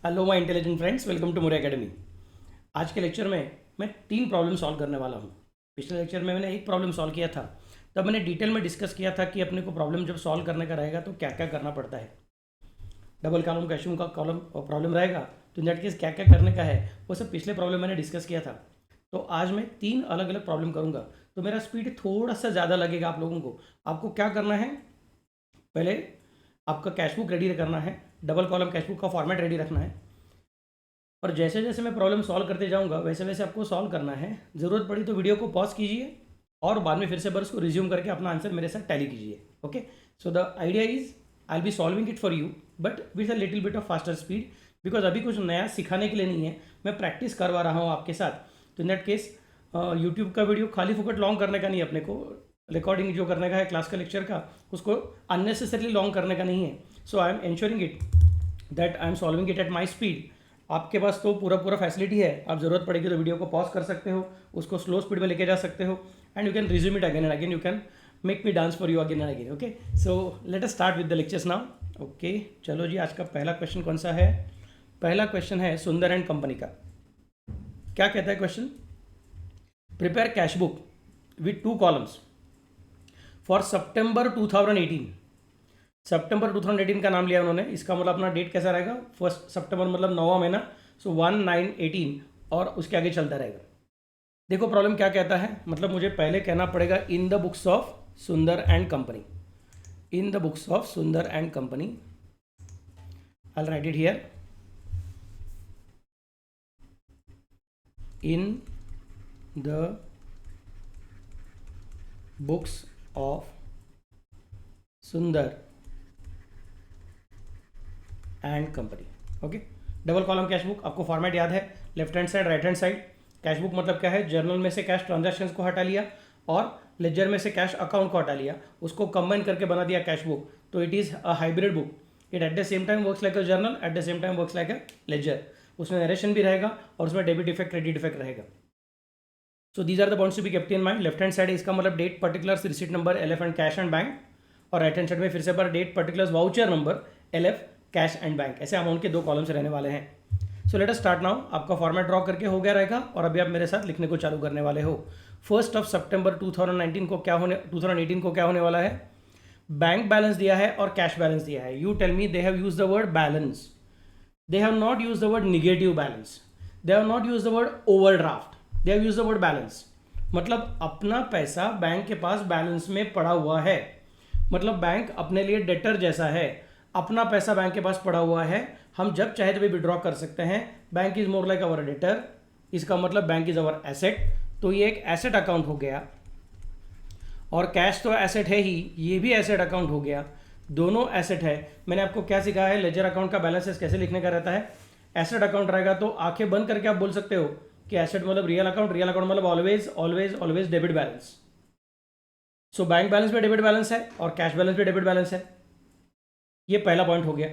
Hello my intelligent friends, welcome to More academy. आज के lecture में मैं 3 प्रॉब्लम सॉल्व करने वाला हूँ। पिछले लेक्चर में मैंने एक प्रॉब्लम सॉल्व किया था, तब मैंने डिटेल में डिस्कस किया था कि अपने को प्रॉब्लम जब सॉल्व करने का रहेगा तो क्या क्या करना पड़ता है। डबल कॉलम कैशू का कॉलम प्रॉब्लम रहेगा तो इन दैट केस क्या क्या करने का है वो सब पिछले प्रॉब्लम मैंने डिस्कस किया था। तो आज मैं 3 अलग अलग प्रॉब्लम करूँगा, तो मेरा स्पीड थोड़ा सा ज़्यादा लगेगा आप लोगों को। आपको क्या करना है, पहले आपका कैशबुक रेडी करना है, डबल कॉलम कैशबुक का फॉर्मेट रेडी रखना है, और जैसे जैसे मैं प्रॉब्लम सॉल्व करते जाऊंगा वैसे वैसे आपको सॉल्व करना है। ज़रूरत पड़ी तो वीडियो को पॉज कीजिए और बाद में फिर से बस को रिज्यूम करके अपना आंसर मेरे साथ टैली कीजिए। Okay, so the idea is I be solving it for you but with a little bit of faster speed, because अभी कुछ नया सिखाने के लिए नहीं है, मैं प्रैक्टिस करवा रहा हूँ आपके साथ। तो इन दैट केस यूट्यूब का वीडियो खाली फुकट लॉन्ग करने का नहीं है, अपने को रिकॉर्डिंग जो करने का है क्लास का लेक्चर का, उसको अननेसेसरली लॉन्ग करने का नहीं है। So I am ensuring it that I am solving it at my speed. आपके पास तो पूरा फैसिलिटी है, आप ज़रूरत पड़ेगी तो वीडियो को पॉज कर सकते हो, उसको स्लो स्पीड में लेके जा सकते हो, and you can resume it again and again, you can make me dance for you again and again. Okay, so let us start with the lectures now. Okay, चलो जी, आज का पहला क्वेश्चन कौन सा है? पहला क्वेश्चन है सुंदर एंड कंपनी का। क्या कहता है question? Prepare cash book with 2 columns for September 2018। सितंबर 2018 का नाम लिया उन्होंने, इसका मतलब अपना डेट कैसा रहेगा? 1 सितंबर मतलब 9वां महीना, सो 1918 और उसके आगे चलता रहेगा। देखो प्रॉब्लम क्या कहता है, मतलब मुझे पहले कहना पड़ेगा in the books of Sundar and company, in the books of Sundar and company. I write it here, in the books of Sundar and company. Okay, double column cash book, आपको फॉर्मेट याद है, left hand side right hand side. Cash book मतलब क्या है? Journal में से cash transactions को हटा लिया और लेजर में से कैश अकाउंट को हटा लिया, उसको कंबाइन करके बना दिया कैश बुक। तो it is a hybrid book, it at the same time works like a journal, at the same time works like a ledger. उसमें नरेशन भी रहेगा और उसमें डेबिट इफेक्ट क्रेडिट इफेक्ट रहेगा। So these are the points to be kept in mind. Left hand side इसका मतलब date particulars receipt number L F and cash and bank, और right hand side में फिर से बार date particulars voucher number L F cash and bank. ऐसे amount के 2 columns रहने वाले हैं। So let us start now. आपका फॉर्मेट ड्रॉ करके हो गया रहेगा और अभी आप मेरे साथ लिखने को चालू करने वाले हो। 1 सितंबर 2019 को क्या होने 2018 को क्या होने वाला है? बैंक बैलेंस दिया है और कैश बैलेंस दिया है। You tell me, they have use the word balance, they have not used the word negative balance, they have not used the word overdraft, they have used the word balance। मतलब अपना पैसा bank के पास balance में पड़ा हुआ है, मतलब bank अपने लिए डेटर जैसा है, अपना पैसा बैंक के पास पड़ा हुआ है, हम जब चाहे तभी विड्रॉ कर सकते हैं। Bank is more like our debtor, इसका मतलब बैंक इज अवर एसेट। तो ये एक एसेट अकाउंट हो गया, और कैश तो एसेट है ही, ये भी एसेट अकाउंट हो गया, दोनों एसेट है। मैंने आपको क्या सिखाया है, लेजर अकाउंट का बैलेंस कैसे लिखने का रहता है। एसेट अकाउंट रहेगा तो आंखें बंद करके आप बोल सकते हो कि एसेट मतलब रियल अकाउंट, रियल अकाउंट मतलब always always always debit balance. So bank balance में डेबिट बैलेंस है और कैश बैलेंस में डेबिट बैलेंस है। ये पहला पॉइंट हो गया।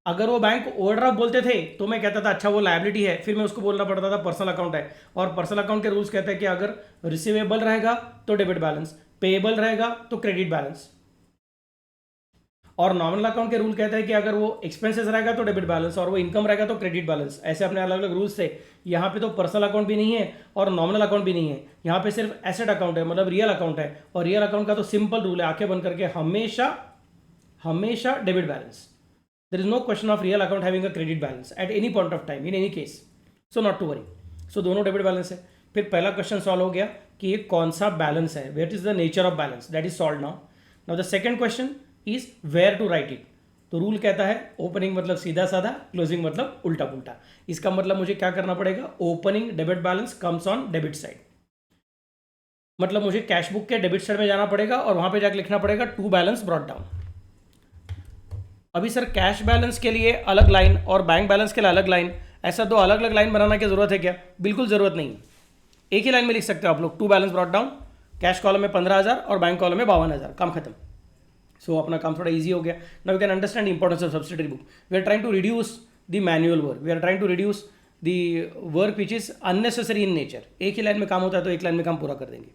अगर वो बैंक ओवरड्राफ्ट बोलते थे तो मैं कहता था अच्छा वो लायबिलिटी है, फिर मैं उसको बोलना पड़ता था पर्सनल अकाउंट है, और पर्सनल अकाउंट के रूल्स कहते हैं कि अगर रिसीवेबल रहेगा तो डेबिट बैलेंस, पेएबल रहेगा तो क्रेडिट बैलेंस, और नॉमिनल अकाउंट के रूल कहते हैं कि अगर वो एक्सपेंसेस रहेगा तो डेबिट बैलेंस और वो इनकम रहेगा तो क्रेडिट बैलेंस। ऐसे अपने अलग अलग रूल्स थे। यहाँ पे तो पर्सनल अकाउंट भी नहीं है और नॉमिनल अकाउंट भी नहीं है, यहाँ पे सिर्फ एसेट अकाउंट है, मतलब रियल अकाउंट है। और रियल अकाउंट का तो सिंपल रूल है, आंखें बंद करके हमेशा हमेशा debit balance. There is no question of real account having a credit balance at any point of time in any case, so not to worry. So दोनों डेबिट बैलेंस है। फिर पहला क्वेश्चन सॉल्व हो गया कि ये कौन सा बैलेंस है, what is the nature of balance, that is solve now. Now the second question is where to write it. तो रूल कहता है ओपनिंग मतलब सीधा साधा, क्लोजिंग मतलब उल्टा पुल्टा। इसका मतलब मुझे क्या करना पड़ेगा, opening debit balance comes on debit side, मतलब मुझे कैश बुक के डेबिट साइड में जाना पड़ेगा और वहां पे जाकर लिखना पड़ेगा टू बैलेंस ब्रॉट डाउन। अभी सर कैश बैलेंस के लिए अलग लाइन और बैंक बैलेंस के लिए अलग लाइन, ऐसा 2 अलग अलग लाइन बनाने की जरूरत है क्या? बिल्कुल जरूरत नहीं, एक ही लाइन में लिख सकते हो आप लोग, to balance brought down. Cash column में 15,000 और बैंक कॉलम में 52,000, काम खत्म। सो अपना काम थोड़ा इजी हो गया। Now you can understand importance of subsidiary book. We are trying to reduce the manual work, we are trying to reduce the work which is unnecessary in nature. एक ही लाइन में काम होता है तो एक लाइन में काम पूरा कर देंगे।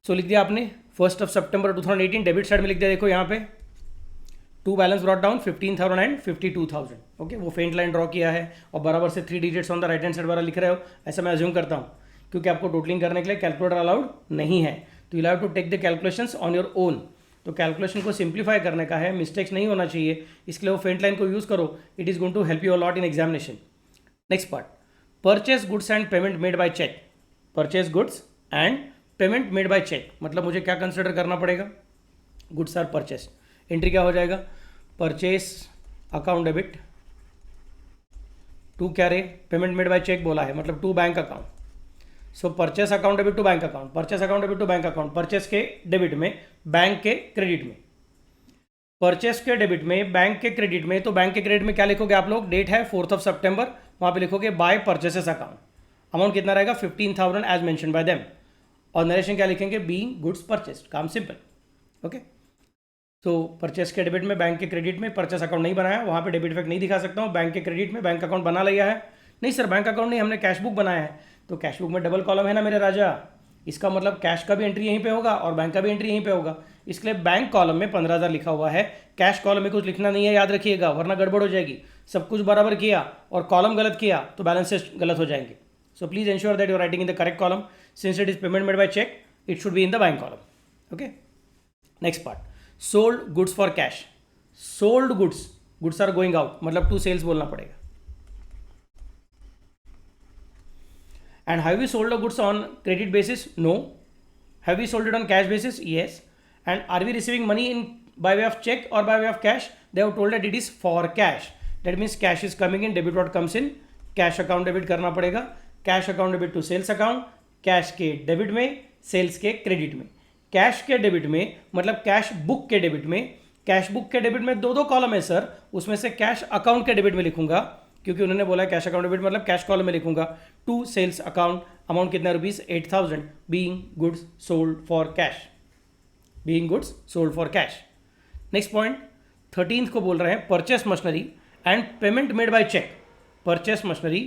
सो लिख दिया आपने 1 सितंबर 2018 डेबिट साइड में लिख दिया, देखो यहाँ पे to balance brought down 15,000 and 52,000. Okay, वो फेंट लाइन ड्रॉ किया है और बराबर से 3 digits on the right hand side वाला लिख रहे हो, ऐसा मैं अज्यूम करता हूँ, क्योंकि आपको टोटलिंग करने के लिए कैलकुलेटर अलाउड नहीं है. तो you have to take the calculations on your own. तो कैलकुलेशन को सिंप्लीफाई करने का है, मिस्टेक्स नहीं होना चाहिए, इसके लिए वो फेंट लाइन को यूज़ करो. It is going to help you a lot in examination. Next part, purchase goods and payment made by cheque. Purchase goods and payment made by cheque मतलब मुझे क्या कंसिडर करना पड़ेगा? Goods are purchase. एंट्री क्या हो जाएगा? Purchase account debit to क्या रे? पेमेंट मेड बाय चेक बोला है, मतलब to bank account. So purchase account debit to bank account, purchase account debit to bank account. Purchase के डेबिट में, बैंक के क्रेडिट में. परचेस के डेबिट में, बैंक के क्रेडिट में. तो बैंक के क्रेडिट में क्या लिखोगे आप लोग? डेट है 4th सितंबर, वहाँ पे लिखोगे बाय परचेसेस अकाउंट. अमाउंट कितना रहेगा? 15,000 एज मेंशन बाय देम. और नरेशन क्या लिखेंगे? Being goods purchased. काम सिंपल. ओके, तो परचेस के डेबिट में, बैंक के क्रेडिट में. परचेस अकाउंट नहीं बनाया, वहाँ पे डेबिट इफेक्ट नहीं दिखा सकता हूँ. बैंक के क्रेडिट में बैंक अकाउंट बना लिया है. नहीं सर, बैंक अकाउंट नहीं, हमने कैश बुक बनाया है. तो कैश बुक में डबल कॉलम है ना मेरे राजा, इसका मतलब कैश का भी एंट्री यहीं पे होगा और बैंक का भी एंट्री यहीं पे होगा. इसलिए बैंक कॉलम में 15,000 लिखा हुआ है, कैश कॉलम में कुछ लिखना नहीं है, याद रखिएगा, वरना गड़बड़ हो जाएगी. सब कुछ बराबर किया और कॉलम गलत किया तो बैलेंसेस गलत हो जाएंगे. So please ensure that you are writing in the correct column. Since it is payment made by cheque, it should be in the bank column. Okay, next part, sold goods for cash. Sold goods, goods are going out, मतलब to sales बोलना पड़ेगा. And have we sold the goods on credit basis? No. Have we sold it on cash basis? Yes. And are we receiving money in by way of check or by way of cash? They have told that it is for cash. That means cash is coming in, debit what comes in, cash account debit करना पड़ेगा. Cash account debit to sales account, cash के debit में, sales के credit में. Cash के debit में मतलब cash book के डेबिट में. कैश बुक के डेबिट में दो कॉलम है सर, उसमें से कैश अकाउंट के डेबिट में लिखूंगा, क्योंकि उन्होंने बोला कैश अकाउंट डेबिट मतलब कैश कॉलम में लिखूंगा. टू सेल्स अकाउंट, अमाउंट कितना rupees? 8,000. Being goods sold for cash. Being goods sold for cash. Next point 13th को बोल रहे हैं, purchase machinery and payment made by cheque. Purchase machinery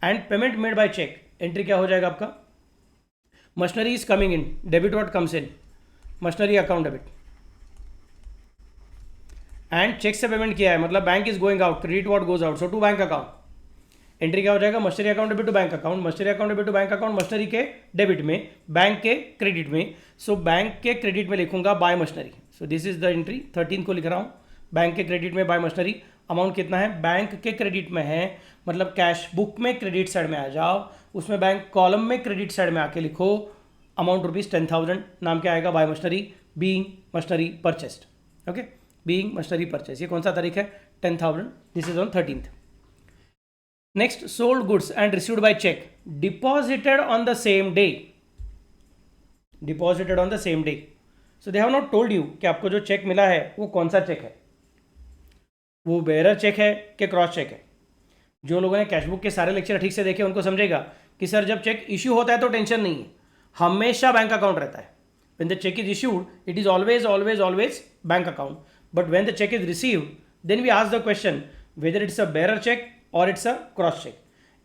and payment made by cheque. Entry क्या हो जाएगा आपका? Machinery is coming in, debit what comes in, machinery account debit. And cheque से payment किया है मतलब bank is going out, credit what goes out. So to bank account. Entry क्या हो जाएगा? Machinery account debit to bank account. Machinery account debit to bank account, machinery के debit में, bank के क्रेडिट में. सो बैंक के credit में लिखूंगा by machinery. So this is the entry. 13 को लिख रहा हूँ, बैंक के क्रेडिट में बाय मशीनरी. अमाउंट कितना है? बैंक के क्रेडिट में है, मतलब कैश बुक में क्रेडिट साइड में आ जाओ, उसमें बैंक कॉलम में क्रेडिट साइड में आके लिखो. Amount rupees 10,000. नाम क्या आएगा? By machinery. Being machinery purchased. Okay, being machinery purchase. ये कौन सा तारीख है? 10,000. This is on 13th. Next, sold goods and received by cheque, deposited on the same day. Deposited on the same day. So they have not told you कि आपको जो check मिला है वो कौन सा चेक है, वो बेयरर चेक है कि क्रॉस चेक है. जो लोगों ने कैशबुक के सारे लेक्चर ठीक से देखे उनको समझेगा कि सर जब चेक इश्यू होता है तो टेंशन नहीं है, हमेशा बैंक अकाउंट रहता है. When the check is issued, it is always bank account. But when the check is received, then we ask the question whether it's a bearer check or it's a cross check.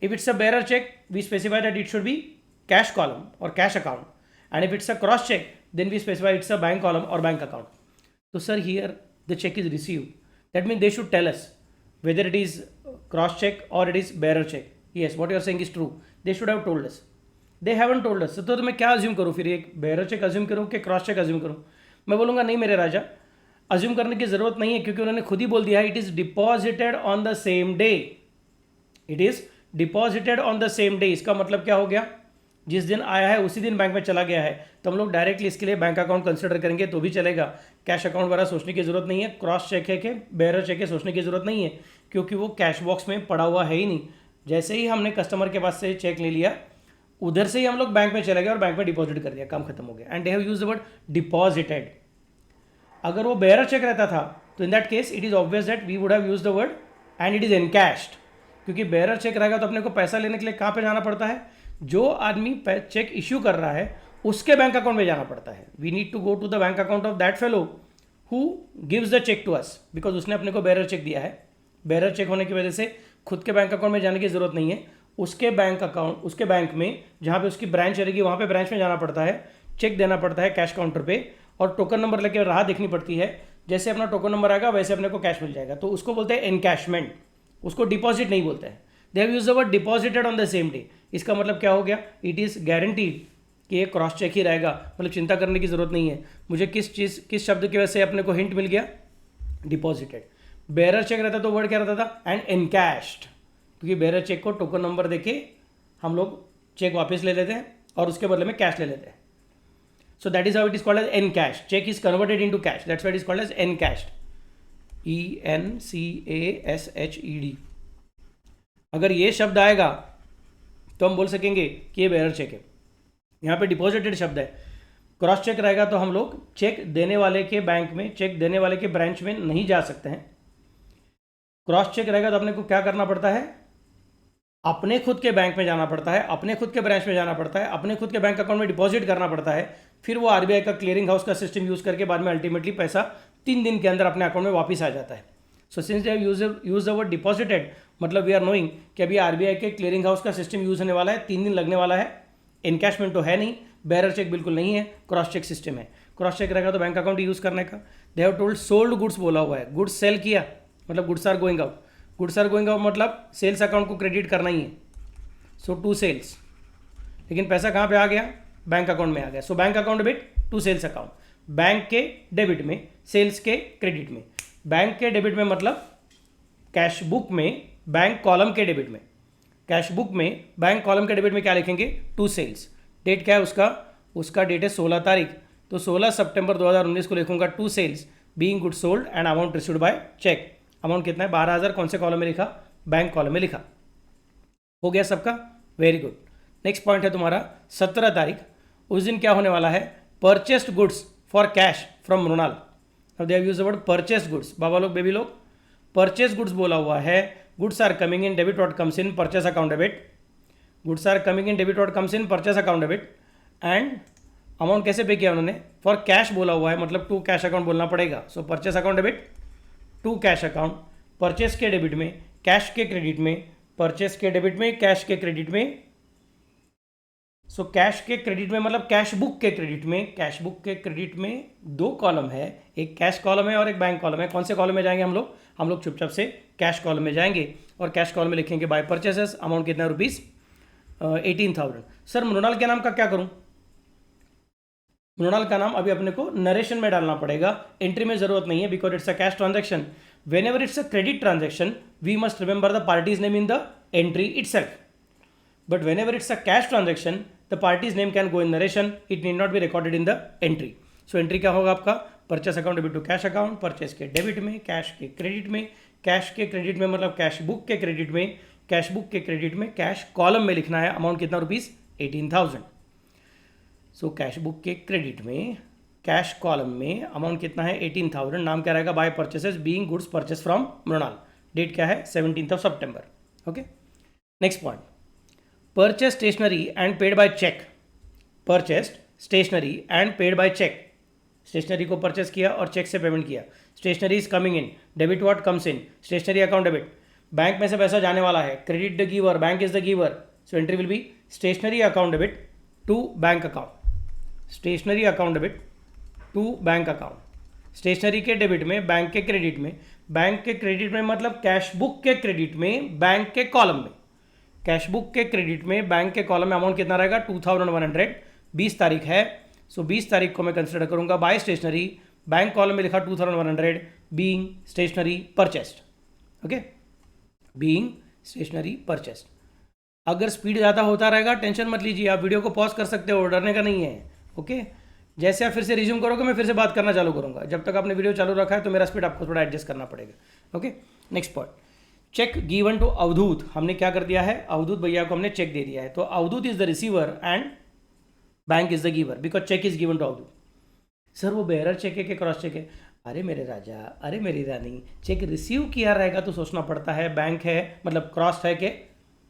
If it's a bearer check, we specify that it should be cash column or cash account. And if it's a cross check, then we specify it's a bank column or bank account. So sir, here the check is received. That means they should tell us whether it is cross check or it is bearer check. Yes, what you are saying is true. They should have told us. They haven't told us. तो मैं क्या assume करूँ फिर? एक bearer check assume करूँ कि cross check assume करूँ? मैं बोलूँगा नहीं मेरे राजा, अज्यूम करने की ज़रूरत नहीं है, क्योंकि उन्होंने खुद ही बोल दिया है it is deposited on the same day. It is deposited on the same day. इसका मतलब क्या हो गया? जिस दिन आया है उसी दिन बैंक में चला गया है. तो हम लोग डायरेक्टली इसके लिए बैंक अकाउंट कंसिडर करेंगे तो भी चलेगा. कैश अकाउंट वगैरह सोचने की जरूरत नहीं है. क्रॉस चेक है कि बेयरर चेक है सोचने की जरूरत नहीं है, क्योंकि वो कैश बॉक्स में पड़ा हुआ है ही नहीं. जैसे ही हमने कस्टमर के पास से चेक ले लिया, उधर से ही हम लोग बैंक में चले गए और बैंक में डिपॉजिट कर दिया, काम खत्म हो गया. And they have used the word deposited. अगर वो बेयरर चेक रहता था तो in that case it is obvious that we would have used the word and it is encashed. क्योंकि बेयरर चेक रहेगा तो अपने को पैसा लेने के लिए कहाँ पे जाना पड़ता है? जो आदमी चेक इश्यू कर रहा है उसके बैंक अकाउंट में जाना पड़ता है. We need to go to the bank account of that fellow who gives the cheque to us, because उसने अपने को बेयरर चेक दिया है. बेयरर चेक होने की वजह से खुद के बैंक अकाउंट में जाने की जरूरत नहीं है. उसके बैंक अकाउंट, उसके बैंक में जहाँ पे उसकी ब्रांच रहेगी वहाँ पे ब्रांच में जाना पड़ता है, चेक देना पड़ता है कैश काउंटर पे, और टोकन नंबर लेके राह देखनी पड़ती है. जैसे अपना टोकन नंबर आएगा वैसे अपने को कैश मिल जाएगा, तो उसको बोलते हैं एनकैशमेंट, उसको डिपॉजिट नहीं बोलते हैं। दे have used the word deposited on the same day. इसका मतलब क्या हो गया, इट इज़ गारंटीड कि ये क्रॉस चेक ही रहेगा, मतलब चिंता करने की ज़रूरत नहीं है। मुझे किस शब्द की वजह से अपने को हिंट मिल गया, डिपॉजिटेड। बेरर चेक रहता तो वर्ड क्या रहता था, एंड एनकैश्ड, क्योंकि बेरर चेक को टोकन नंबर देके हम लोग चेक वापस ले लेते हैं और उसके बदले में कैश ले लेते हैं। So that is how it is called as encashed. Cheque is converted into cash, that's why it is called as encashed, ENCASHED। अगर ये शब्द आएगा तो हम बोल सकेंगे कि ये बेरर चेक है। यहाँ पे डिपॉजिटेड शब्द है। क्रॉस चेक रहेगा तो हम लोग चेक देने वाले के बैंक में, चेक देने वाले के ब्रांच में नहीं जा सकते हैं। क्रॉस चेक रहेगा तो अपने को क्या करना पड़ता है, अपने खुद के बैंक में जाना पड़ता है, अपने खुद के ब्रांच में जाना पड़ता है, अपने खुद के बैंक अकाउंट में डिपॉजिट करना पड़ता है, फिर वो RBI का क्लियरिंग हाउस का सिस्टम यूज़ करके बाद में अल्टीमेटली पैसा 3 दिन के अंदर अपने अकाउंट में वापस आ जाता है। So since they use the word deposited, मतलब वी आर नोइंग कि अभी RBI के क्लियरिंग हाउस का सिस्टम यूज़ होने वाला है, 3 दिन लगने वाला है। एनकैशमेंट तो है नहीं, बेरर चेक बिल्कुल नहीं है, क्रॉस चेक सिस्टम है। क्रॉस चेक रहेगा तो बैंक अकाउंट यूज़ करने का। They have told sold goods बोला हुआ है, गुड्स सेल किया मतलब goods are going out, goods are going out मतलब सेल्स अकाउंट को क्रेडिट करना ही है। सो टू सेल्स, लेकिन पैसा कहाँ पे आ गया, बैंक अकाउंट में आ गया। So bank account debit to sales account, bank के डेबिट में सेल्स के क्रेडिट में। बैंक के डेबिट में मतलब कैश बुक में, बैंक कॉलम के डेबिट में, कैश बुक में बैंक कॉलम के डेबिट में क्या लिखेंगे, टू सेल्स। डेट क्या है उसका डेट है 16 तारीख, तो 16 सितंबर 2019 को लिखूंगा to sales being good sold and amount received by cheque. Amount कितना है, 12,000। कौन से कॉलम में लिखा, बैंक कॉलम में लिखा। हो गया सबका, वेरी गुड। नेक्स्ट पॉइंट है तुम्हारा 17 तारीख। उस दिन क्या होने वाला है, purchased goods for cash from Mrinal. अब they have used the word purchased goods. बाबा लोग, बेबी लोग, परचेस गुड्स बोला हुआ है। Goods are coming in debit what comes in purchase account debit, goods are coming in debit what comes in purchase account debit. And amount कैसे pay किया उन्होंने, for cash बोला हुआ है मतलब टू कैश अकाउंट बोलना पड़ेगा। So purchase account debit to cash account, purchase के डेबिट में कैश के क्रेडिट में, परचेस के डेबिट में कैश के क्रेडिट में। सो कैश के क्रेडिट में मतलब कैश बुक के क्रेडिट में। कैश बुक के क्रेडिट में 2 कॉलम है, एक कैश कॉलम है और एक बैंक कॉलम है। कौन से कॉलम में जाएंगे हम लोग चुपचाप से कैश कॉलम में जाएंगे और कैश कॉलम में लिखेंगे बाय परचेसेस, अमाउंट कितना, ₹18,000। सर मृणाल के नाम का क्या करूं, मृणाल का नाम अभी अपने को नरेशन में डालना पड़ेगा, एंट्री में जरूरत नहीं है because it's a cash transaction. whenever it's a credit transaction we must remember the party's name in the entry itself, but whenever it's a cash transaction the party's name can go in narration, it need not be recorded in the entry. So entry क्या होगा आपका, purchase account debit to cash account, purchase के debit में, cash के credit में। Cash के credit में मतलब कैश बुक के क्रेडिट में, कैश बुक के क्रेडिट में कैश कॉलम में लिखना है, अमाउंट कितना, ₹18,000। सो कैश बुक के क्रेडिट में कैश कॉलम में अमाउंट कितना है, 18,000। नाम क्या रहेगा, by purchases being goods purchase from Mrinal. Date क्या है, 17 सितंबर। Okay, next point, purchase stationery and paid by cheque. Purchased stationery and paid by cheque, stationery को परचेस किया और चेक से पेमेंट किया। Stationery is coming in, debit what comes in, stationery account debit. Bank में से पैसा जाने वाला है, credit the giver, bank is the giver. So entry will be stationery account debit to bank account, stationery account debit to bank account. Stationery के debit में, bank के credit में, बैंक के क्रेडिट में मतलब कैश बुक के credit में, bank के कॉलम में, कैश बुक के क्रेडिट में, बैंक के कॉलम में अमाउंट कितना रहेगा, 2,100। 20 तारीख है, सो 20 तारीख को मैं कंसिडर करूंगा बाय स्टेशनरी। बैंक कॉलम में लिखा 2,100 being stationery purchased. Okay, being stationery purchased. अगर स्पीड ज़्यादा होता रहेगा टेंशन मत लीजिए, आप वीडियो को पॉज कर सकते हो, डरने का नहीं है। ओके, जैसे आप फिर से रिज्यूम करोगे मैं फिर से बात करना चालू करूंगा। जब तक आपने वीडियो चालू रखा है तो मेरा स्पीड आपको थोड़ा एडजस्ट करना पड़ेगा। Okay, next point, cheque given to Avdhoot. हमने क्या कर दिया है, अवधूत भैया को हमने चेक दे दिया है, तो Avdhoot is the receiver and bank is the giver because cheque is given to Avdhoot. Sir वो बेरर चेक है कि क्रॉस चेक है, अरे मेरे राजा, अरे मेरी रानी, चेक रिसीव किया रहेगा तो सोचना पड़ता है बैंक है मतलब क्रॉस है कि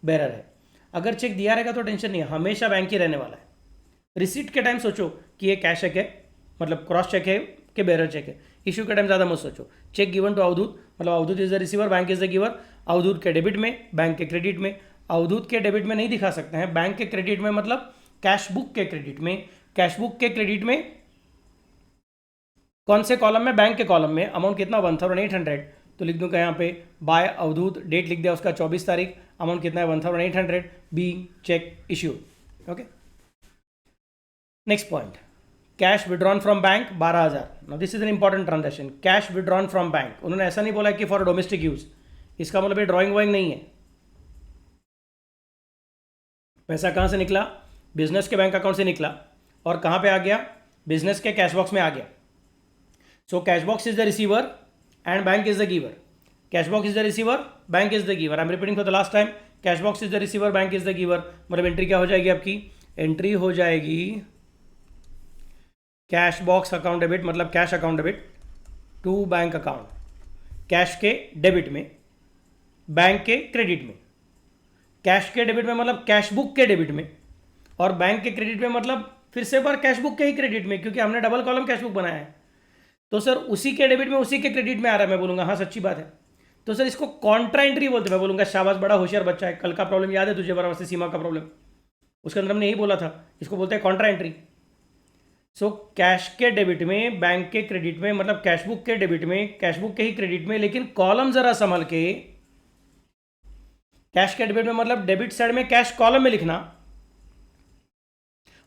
बेरर है। अगर चेक दिया रहेगा तो टेंशन नहीं है, हमेशा बैंक ही रहने वाला है। रिसीट के टाइम सोचो कि ये कैश चेक है मतलब क्रॉस चेक है कि बेरर चेक है, इशू के टाइम ज़्यादा मत सोचो। चेक गिवन टू अवधूत मतलब Avdhoot is the receiver, bank is the giver. Avdhoot के डेबिट में, बैंक के क्रेडिट में। अवधूत के डेबिट में नहीं दिखा सकते हैं, बैंक के क्रेडिट में मतलब कैश बुक के क्रेडिट में, कैश बुक के क्रेडिट में कौन से कॉलम में? बैंक के कॉलम में। अमाउंट कितना? 1800, तो लिख दूंगा यहाँ पे बाय अवधूत, डेट लिख दिया उसका 24 तारीख, अमाउंट कितना है? 1800, being check issued. Okay, next point, cash withdrawn from bank 12,000। Now this is an important transaction. Cash withdrawn from bank, उन्होंने ऐसा नहीं बोला कि फॉर डोमेस्टिक यूज, इसका मतलब ये ड्रॉइंग वॉइंग नहीं है। पैसा कहाँ से निकला? बिजनेस के बैंक अकाउंट से निकला, और कहाँ पे आ गया? बिजनेस के कैश बॉक्स में आ गया। So cash box is the receiver and bank is the giver. Cash box is the receiver, bank is the giver. I am repeating for the last time, cash box is the receiver, bank is the giver. मतलब entry क्या हो जाएगी आपकी? एंट्री हो जाएगी cash box account debit, मतलब cash account debit to bank account, cash के डेबिट में, बैंक के क्रेडिट में। कैश के डेबिट में मतलब कैश बुक के डेबिट में, और बैंक के क्रेडिट में मतलब फिर से बार कैश बुक के ही क्रेडिट में, क्योंकि हमने डबल कॉलम कैश बुक बनाया है। तो सर उसी के डेबिट में उसी के क्रेडिट में आ रहा है। मैं बोलूंगा हाँ सच्ची बात है। तो सर इसको कॉन्ट्रा एंट्री बोलते हैं। मैं बोलूंगा शाबाश, बड़ा होशियार बच्चा है। कल का प्रॉब्लम याद है तुझे? बराबर से सीमा का प्रॉब्लम, उसके अंदर हमने यही बोला था, इसको बोलते हैं कॉन्ट्रा एंट्री। सो कैश के डेबिट में, बैंक के क्रेडिट में, मतलब कैश बुक के डेबिट में, कैश बुक के ही क्रेडिट में, लेकिन कॉलम जरा संभल के। कैश के डेबिट में मतलब डेबिट साइड में कैश कॉलम में लिखना,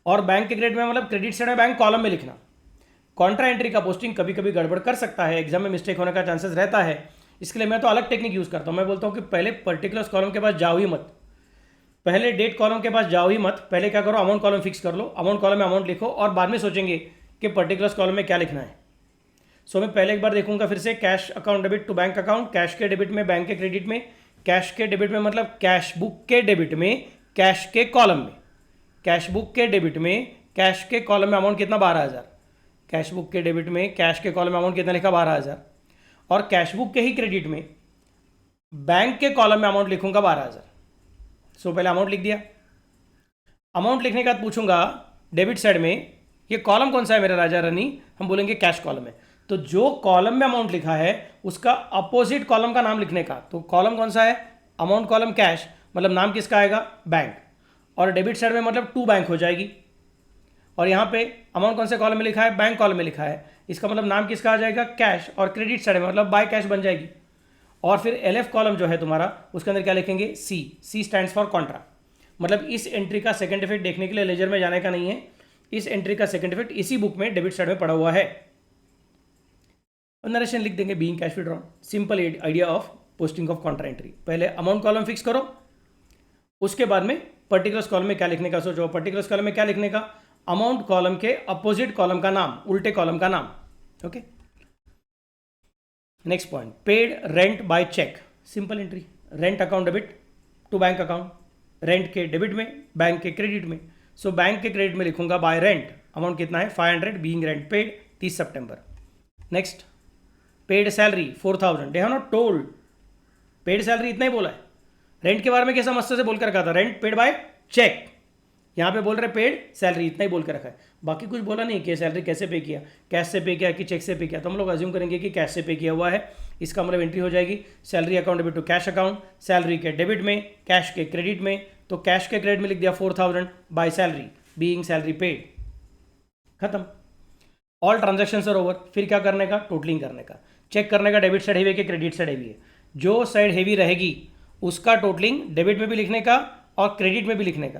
और बैंक के क्रेडिट में मतलब क्रेडिट साइड में बैंक कॉलम में लिखना। कॉन्ट्रा एंट्री का पोस्टिंग कभी कभी गड़बड़ कर सकता है, एग्जाम में मिस्टेक होने का चांसेस रहता है। इसके लिए मैं तो अलग टेक्निक यूज करता हूं। मैं बोलता हूं कि पहले पर्टिकुलर्स कॉलम के पास जाओ ही मत, पहले डेट कॉलम के पास जाओ ही मत। पहले क्या करो? अमाउंट कॉलम फिक्स कर लो, अमाउंट कॉलम में अमाउंट लिखो, और बाद में सोचेंगे कि पर्टिकुलर्स कॉलम में क्या लिखना है। सो मैं पहले एक बार देखूंगा फिर से, cash account debit to bank account, cash के डेबिट में, बैंक के क्रेडिट में। कैश के डेबिट में मतलब कैश बुक के डेबिट में, कैश के कॉलम में। कैश बुक के डेबिट में, कैश के कॉलम में अमाउंट कितना? 12,000। कैश बुक के डेबिट में, कैश के कॉलम में अमाउंट कितना लिखा? 12,000। और कैश बुक के ही क्रेडिट में, बैंक के कॉलम में अमाउंट लिखूंगा 12,000। सो पहले अमाउंट लिख दिया। अमाउंट लिखने के बाद पूछूंगा डेबिट साइड में ये कॉलम कौन सा है मेरा राजा रानी? हम बोलेंगे कैश कॉलम है। तो जो कॉलम में अमाउंट लिखा है उसका अपोजिट कॉलम का नाम लिखने का। तो कॉलम कौन सा है? अमाउंट कॉलम कैश, मतलब नाम किसका आएगा? बैंक। और डेबिट साइड में मतलब टू बैंक हो जाएगी। और यहाँ पे अमाउंट कौन से कॉलम में लिखा है? बैंक कॉलम में लिखा है, इसका मतलब नाम किसका आ जाएगा? कैश। और क्रेडिट साइड में मतलब बाय कैश बन जाएगी। और फिर एलएफ कॉलम जो है तुम्हारा, उसके अंदर क्या लिखेंगे? C. C stands for contra. मतलब इस एंट्री का सेकंड इफेक्ट देखने के लिए लेजर में जाने का नहीं है, इस एंट्री का सेकंड इफेक्ट इसी बुक में डेबिट साइड में पड़ा हुआ है। नरेशन लिख देंगे being cash withdrawn. Simple idea of posting of Contra entry. पहले अमाउंट कॉलम फिक्स करो, उसके बाद में पर्टिकुलर्स कॉलम में क्या लिखने का सोचो। पर्टिकुलर्स कॉलम में क्या लिखने का? अमाउंट कॉलम के अपोजिट कॉलम का नाम, उल्टे कॉलम का नाम। Okay, next point, paid rent by cheque. Simple entry, rent account debit to bank account, rent के डेबिट में, बैंक के क्रेडिट में। सो बैंक के क्रेडिट में लिखूंगा बाय रेंट, अमाउंट कितना है? 500, being rent paid 30 September. Next, paid salary 4,000। They have not told, paid salary इतना ही बोला है। रेंट के बारे में कैसा मस्त से बोल कर रखा था, रेंट पेड बाय चेक। यहाँ पे बोल रहे पेड सैलरी, इतना ही बोल कर रखा है, बाकी कुछ बोला नहीं कि सैलरी कैसे पे किया, कैश से पे किया कि चेक से पे किया। तो हम लोग अज्यूम करेंगे कि कैश से पे किया हुआ है। इसका मतलब एंट्री हो जाएगी salary account debit to cash account, salary के डेबिट में, कैश के क्रेडिट में। तो कैश के क्रेडिट में लिख दिया 4,000 by salary, being salary paid. खत्म, ऑल ट्रांजेक्शंस आर ओवर। फिर क्या करने का? टोटलिंग करने का, चेक करने का डेबिट साइड हैवी है कि क्रेडिट साइड हैवी है। जो साइड हैवी रहेगी उसका टोटलिंग डेबिट में भी लिखने का और क्रेडिट में भी लिखने का।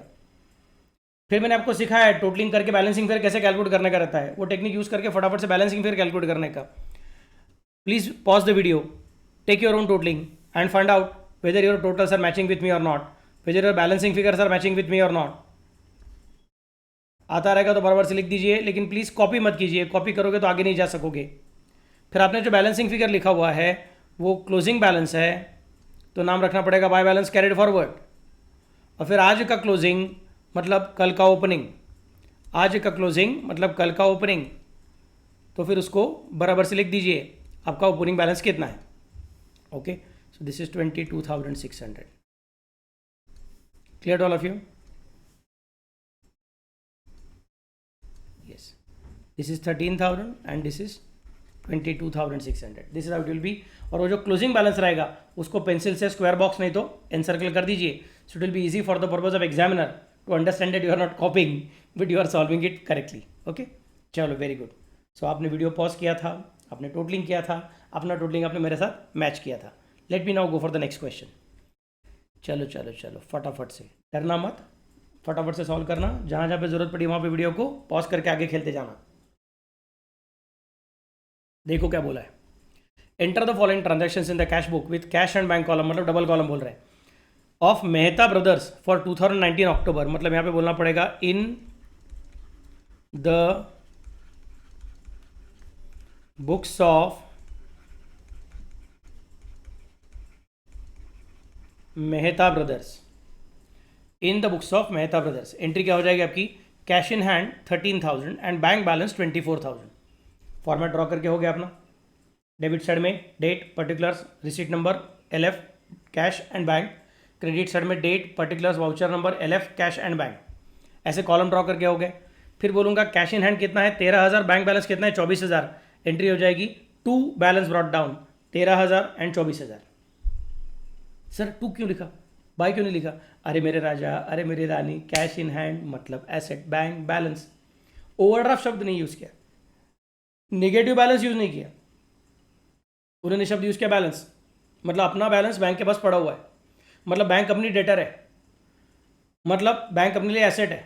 फिर मैंने आपको सिखाया है टोटलिंग करके बैलेंसिंग फिगर कैसे कैलकुलेट करने का रहता है, वो टेक्निक यूज करके फटाफट से बैलेंसिंग फिगर कैलकुलेट करने का। Please pause the video, take your own totalling and find out whether your totals are matching with me or not, whether your balancing figures are matching with me or not. आता रहेगा तो बराबर से लिख दीजिए, लेकिन प्लीज़ कॉपी मत कीजिए, कॉपी करोगे तो आगे नहीं जा सकोगे। फिर आपने जो बैलेंसिंग फिगर लिखा हुआ है वो क्लोजिंग बैलेंस है, तो नाम रखना पड़ेगा बाय बैलेंस कैरिड फॉरवर्ड। और फिर आज का क्लोजिंग मतलब कल का ओपनिंग, आज का क्लोजिंग मतलब कल का ओपनिंग, तो फिर उसको बराबर से लिख दीजिए आपका ओपनिंग बैलेंस कितना है। Okay, so this is 22,600। Clear all of you? Yes, this is 13,000 and this is 22,600। This is how it will B. और वो जो क्लोजिंग बैलेंस रहेगा उसको पेंसिल से स्क्वायर बॉक्स नहीं तो एनसर्कल कर दीजिए, so it will be easy for the purpose of examiner to understand that you are not copying but you are solving it correctly. Okay, चलो, वेरी गुड। सो आपने video pause किया था, आपने totalling किया था, अपना टोटलिंग आपने मेरे साथ मैच किया था। Let me now go for the next question. चलो चलो चलो फटाफट से, डरना मत, फटाफट से सॉल्व करना, जहाँ जहाँ पे ज़रूरत पड़ी वहाँ पे वीडियो को पॉज करके आगे खेलते जाना। देखो क्या बोला है, enter the following transactions in the cash book with cash and bank column, मतलब डबल कॉलम बोल रहे हैं, ऑफ मेहता ब्रदर्स फॉर 2019 अक्टूबर, मतलब यहाँ पे बोलना पड़ेगा in the books of Mehta brothers, in the books of Mehta brothers. Entry क्या हो जाएगी आपकी, cash in hand 13,000 and bank balance 24,000। Format draw करके हो गया अपना, डेबिट साइड में date particulars receipt number LF cash and bank, credit side में date particulars voucher number LF cash and bank, ऐसे कॉलम ड्रॉ करके हो गए। फिर बोलूँगा कैश इन हैंड कितना है 13,000, बैंक बैलेंस कितना है 24,000, एंट्री हो जाएगी to balance brought down 13,000 and 24,000। Sir to क्यों लिखा, बाय क्यों नहीं लिखा? अरे मेरे राजा, अरे मेरी रानी, कैश इन हैंड मतलब एसेट, बैंक बैलेंस, ओवरड्राफ्ट शब्द नहीं यूज़ किया, निगेटिव बैलेंस यूज़ नहीं किया, उन्होंने शब्द यूज़ किया बैलेंस, मतलब अपना बैलेंस बैंक के पास पड़ा हुआ है, मतलब बैंक अपनी डेटर है, मतलब बैंक अपने लिए एसेट है,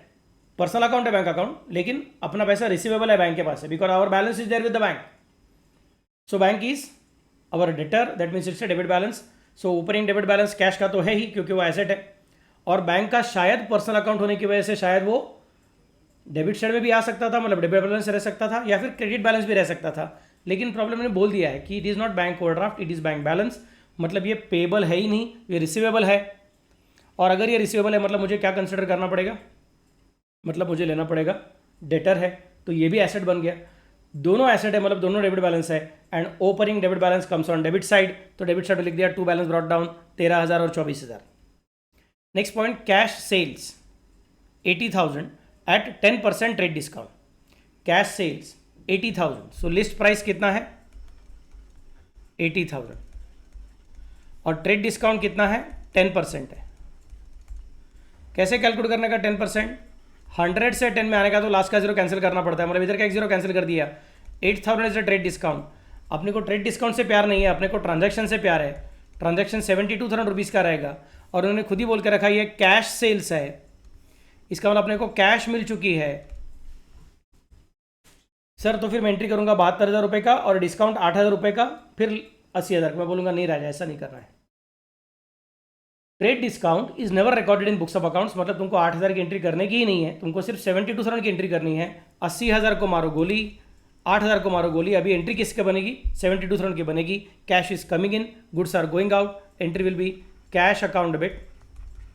पर्सनल अकाउंट है बैंक अकाउंट, लेकिन अपना पैसा रिसीवेबल है बैंक के पास है, because our balance is there with the bank. So bank is our debtor, that means it's a debit balance. So opening debit balance cash का तो है ही क्योंकि वो एसेट है, और बैंक का शायद पर्सनल अकाउंट होने की वजह से शायद वो डेबिट साइड में भी आ सकता था, मतलब डेबिट बैलेंस रह सकता था, या फिर क्रेडिट बैलेंस भी रह सकता था, लेकिन प्रॉब्लम ने बोल दिया है कि it is not bank overdraft, it is bank balance, मतलब ये पेबल है ही नहीं, ये रिसीवेबल है। और अगर ये रिसीवेबल है मतलब मुझे क्या कंसिडर करना पड़ेगा, मतलब मुझे लेना पड़ेगा डेटर है, तो ये भी एसेट बन गया, दोनों एसेट है मतलब दोनों डेबिट बैलेंस है, and opening debit balance comes on debit side, तो डेबिट साइड लिख दिया टू बैलेंस ब्रॉट डाउन 13,000 और 24,000। Next point, cash sales 80,000 at 10% trade discount, cash sales 80,000, so list price कितना है 80,000 और ट्रेड डिस्काउंट कितना है 10% है। कैसे कैलकुलेट करने का 10%, 100 से 10 में आने का तो लास्ट का जीरो कैंसिल करना पड़ता है, मतलब इधर का एक जीरो कैंसिल कर दिया, 8,000 इज ट्रेड डिस्काउंट। अपने को ट्रेड डिस्काउंट से प्यार नहीं है, अपने को ट्रांजैक्शन से प्यार है, ट्रांजैक्शन 72,000 रुपीज़ का रहेगा, और उन्होंने खुद ही बोल के रखा ये कैश सेल्स है, इसका मतलब अपने को कैश मिल चुकी है। सर तो फिर मैं एंट्री करूंगा 72,000 रुपये का और डिस्काउंट 8,000 रुपये का, फिर 80,000 का। मैं बोलूँगा नहीं राजा ऐसा नहीं करना है, trade discount is never recorded in books of accounts, मतलब तुमको 8,000 की एंट्री करने की ही नहीं है, तुमको सिर्फ 72,000 की एंट्री करनी है। 80,000 को मारो गोली, 8,000 को मारो गोली, अभी एंट्री किसके बनेगी 72,000 की बनेगी। Cash is coming in, goods are going out, entry will be cash account debit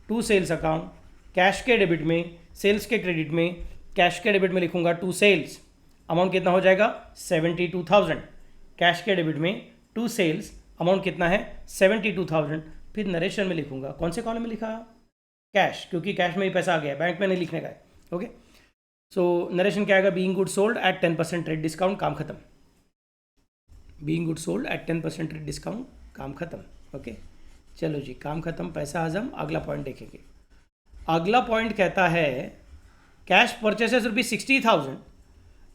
to sales account, cash के डेबिट में सेल्स के क्रेडिट में, कैश के डेबिट में लिखूंगा टू सेल्स, अमाउंट कितना हो जाएगा 72,000, कैश के डेबिट में टू सेल्स अमाउंट कितना है 72,000। फिर नरेशन में लिखूंगा, कौन से कॉलम में लिखा कैश, क्योंकि कैश में ही पैसा आ गया, बैंक में नहीं लिखने का है। ओके, सो नरेशन क्या आएगा, being good sold at 10% trade discount, काम खत्म। Being good sold at 10% trade discount, काम खत्म। ओके चलो जी, काम खत्म, पैसा हजम। अगला पॉइंट देखेंगे। अगला पॉइंट कहता है cash purchases rupees 60,000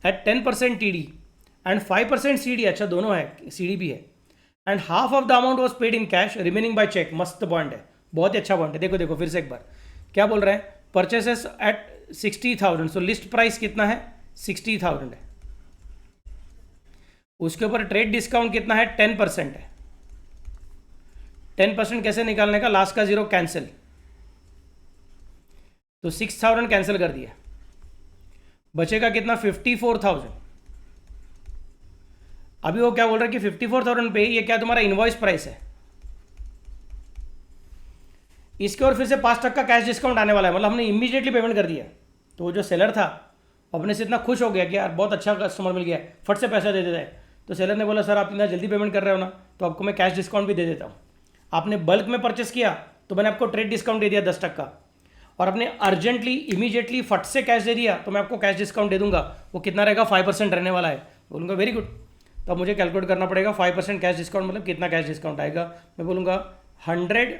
at 10% TD and 5% CD, अच्छा दोनों है, CD भी है, and half of the amount was paid in cash remaining by cheque. मस्त पॉइंट है, बहुत ही अच्छा पॉइंट है। देखो देखो फिर से एक बार क्या बोल रहे हैं, परचेसेस एट 60,000, सो लिस्ट प्राइस कितना है 60,000 है, उसके ऊपर ट्रेड डिस्काउंट कितना है 10% है। 10% कैसे निकालने का, लास्ट का जीरो कैंसिल, तो 6,000 कैंसिल कर दिया, बचेगा कितना 54,000। अभी वो क्या बोल रहा है कि 54,000 पे ये क्या तुम्हारा इनवॉइस प्राइस है, इसके और फिर से 5% कैश डिस्काउंट आने वाला है, मतलब हमने इमीडिएटली पेमेंट कर दिया। तो वो जो सेलर था अपने से इतना खुश हो गया कि यार बहुत अच्छा कस्टमर मिल गया, फट से पैसा दे देता है। तो सेलर ने बोला सर आप इतना जल्दी पेमेंट कर रहे हो ना, तो आपको मैं कैश डिस्काउंट भी दे देता हूँ। आपने बल्क में परचेस किया तो मैंने आपको ट्रेड डिस्काउंट दे दिया 10%, और आपने अर्जेंटली इमीडिएटली फट से कैश दे दिया तो मैं आपको कैश डिस्काउंट दे दूंगा, वो कितना रहेगा 5% रहने वाला है। बोलूँगा वेरी गुड, तो मुझे कैलकुलेट करना पड़ेगा 5% कैश डिस्काउंट मतलब कितना कैश डिस्काउंट आएगा। मैं बोलूँगा 100,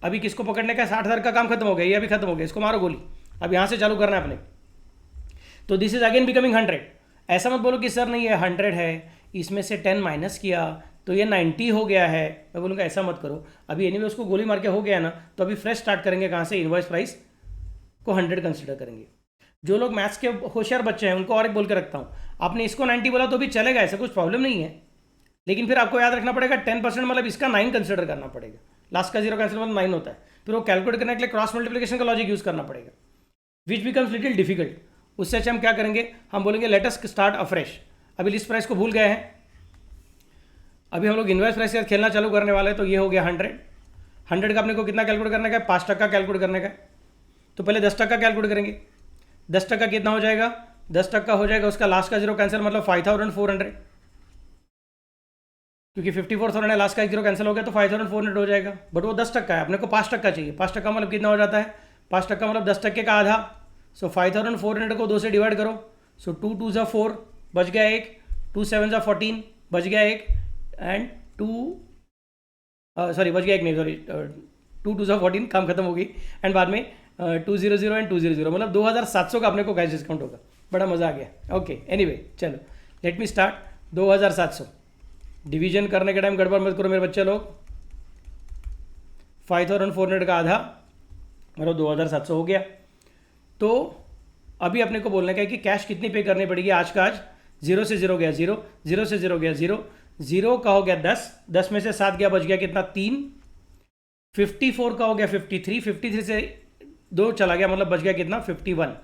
अभी किसको पकड़ने का, 60,000 का काम खत्म हो गया, ये अभी खत्म हो गया, इसको मारो गोली, अब यहाँ से चालू करना है अपने। तो दिस इज अगेन बिकमिंग 100 ऐसा मत बोलो कि सर नहीं ये 100 है, इसमें से 10 माइनस किया तो ये 90 हो गया है। मैं बोलूँगा ऐसा मत करो, अभी एनीवे उसको गोली मार के हो गया ना, तो अभी फ्रेश स्टार्ट करेंगे कहाँ से, इनवॉइस प्राइस को 100 कंसिडर करेंगे। जो लोग मैथ्स के होशियार बच्चे हैं उनको और एक बोल के रखता हूँ, आपने इसको 90 बोला तो भी चलेगा, ऐसा कुछ प्रॉब्लम नहीं है, लेकिन फिर आपको याद रखना पड़ेगा 10% मतलब इसका 9 कंसिडर करना पड़ेगा। लास्ट का 0 कैंसिल मतलब 9 होता है, फिर वो कैलकुलेट करने के लिए क्रॉस मल्टीप्लिकेशन का लॉजिक यूज़ करना पड़ेगा, विच बिकम्स लिटिल डिफिकल्ट। उससे अच्छा हम क्या करेंगे, हम बोलेंगे लेट अस स्टार्ट अफ्रेश। अभी लिस्ट प्राइस को भूल गए हैं, अभी हम लोग इनवॉइस प्राइस के साथ खेलना चालू करने वाले हैं। तो ये हो गया 100 का अपने को कितना कैलकुलेट करने का है, 5% कैलकुलेट करने का है। तो पहले 10% कैलकुलेट करेंगे। 10% कितना हो जाएगा, 10% हो जाएगा उसका लास्ट का 0 कैंसिल मतलब 5400, क्योंकि 54,000 है, लास्ट का 0 कैंसिल हो गया तो 5400 हो जाएगा। बट वो 10% है, अपने को 5% चाहिए। 5% मतलब कितना हो जाता है, 5% मतलब 10% का आधा। सो 5400 को 2 से डिवाइड करो। सो 2 2 ज़ा 4 बच गया एक, 2 7 ज़ा 14 बच गया एक, एंड 2 सॉरी बच गया एक नहीं, सॉरी 2 2 ज़ा 14, काम खत्म हो गई। एंड बाद में 200 एंड 200 मतलब 2700 का अपने को कैश डिस्काउंट होगा। बड़ा मज़ा आ गया। ओके एनीवे चलो लेट मी स्टार्ट। 2700 डिवीजन करने के टाइम गड़बड़ मत करो मेरे बच्चे लोग। 5400 का आधा मतलब 2700 हो गया। तो अभी अपने को बोलने का है कि कैश कितनी पे करनी पड़ेगी। आज का आज 0 से 0 गया 0, 0 से 0 गया 0, 0 का हो गया 10, 10 में से 7 गया, बच गया कितना 3। 54 का हो गया 53, 53 से 2 चला गया मतलब बच गया कितना 51।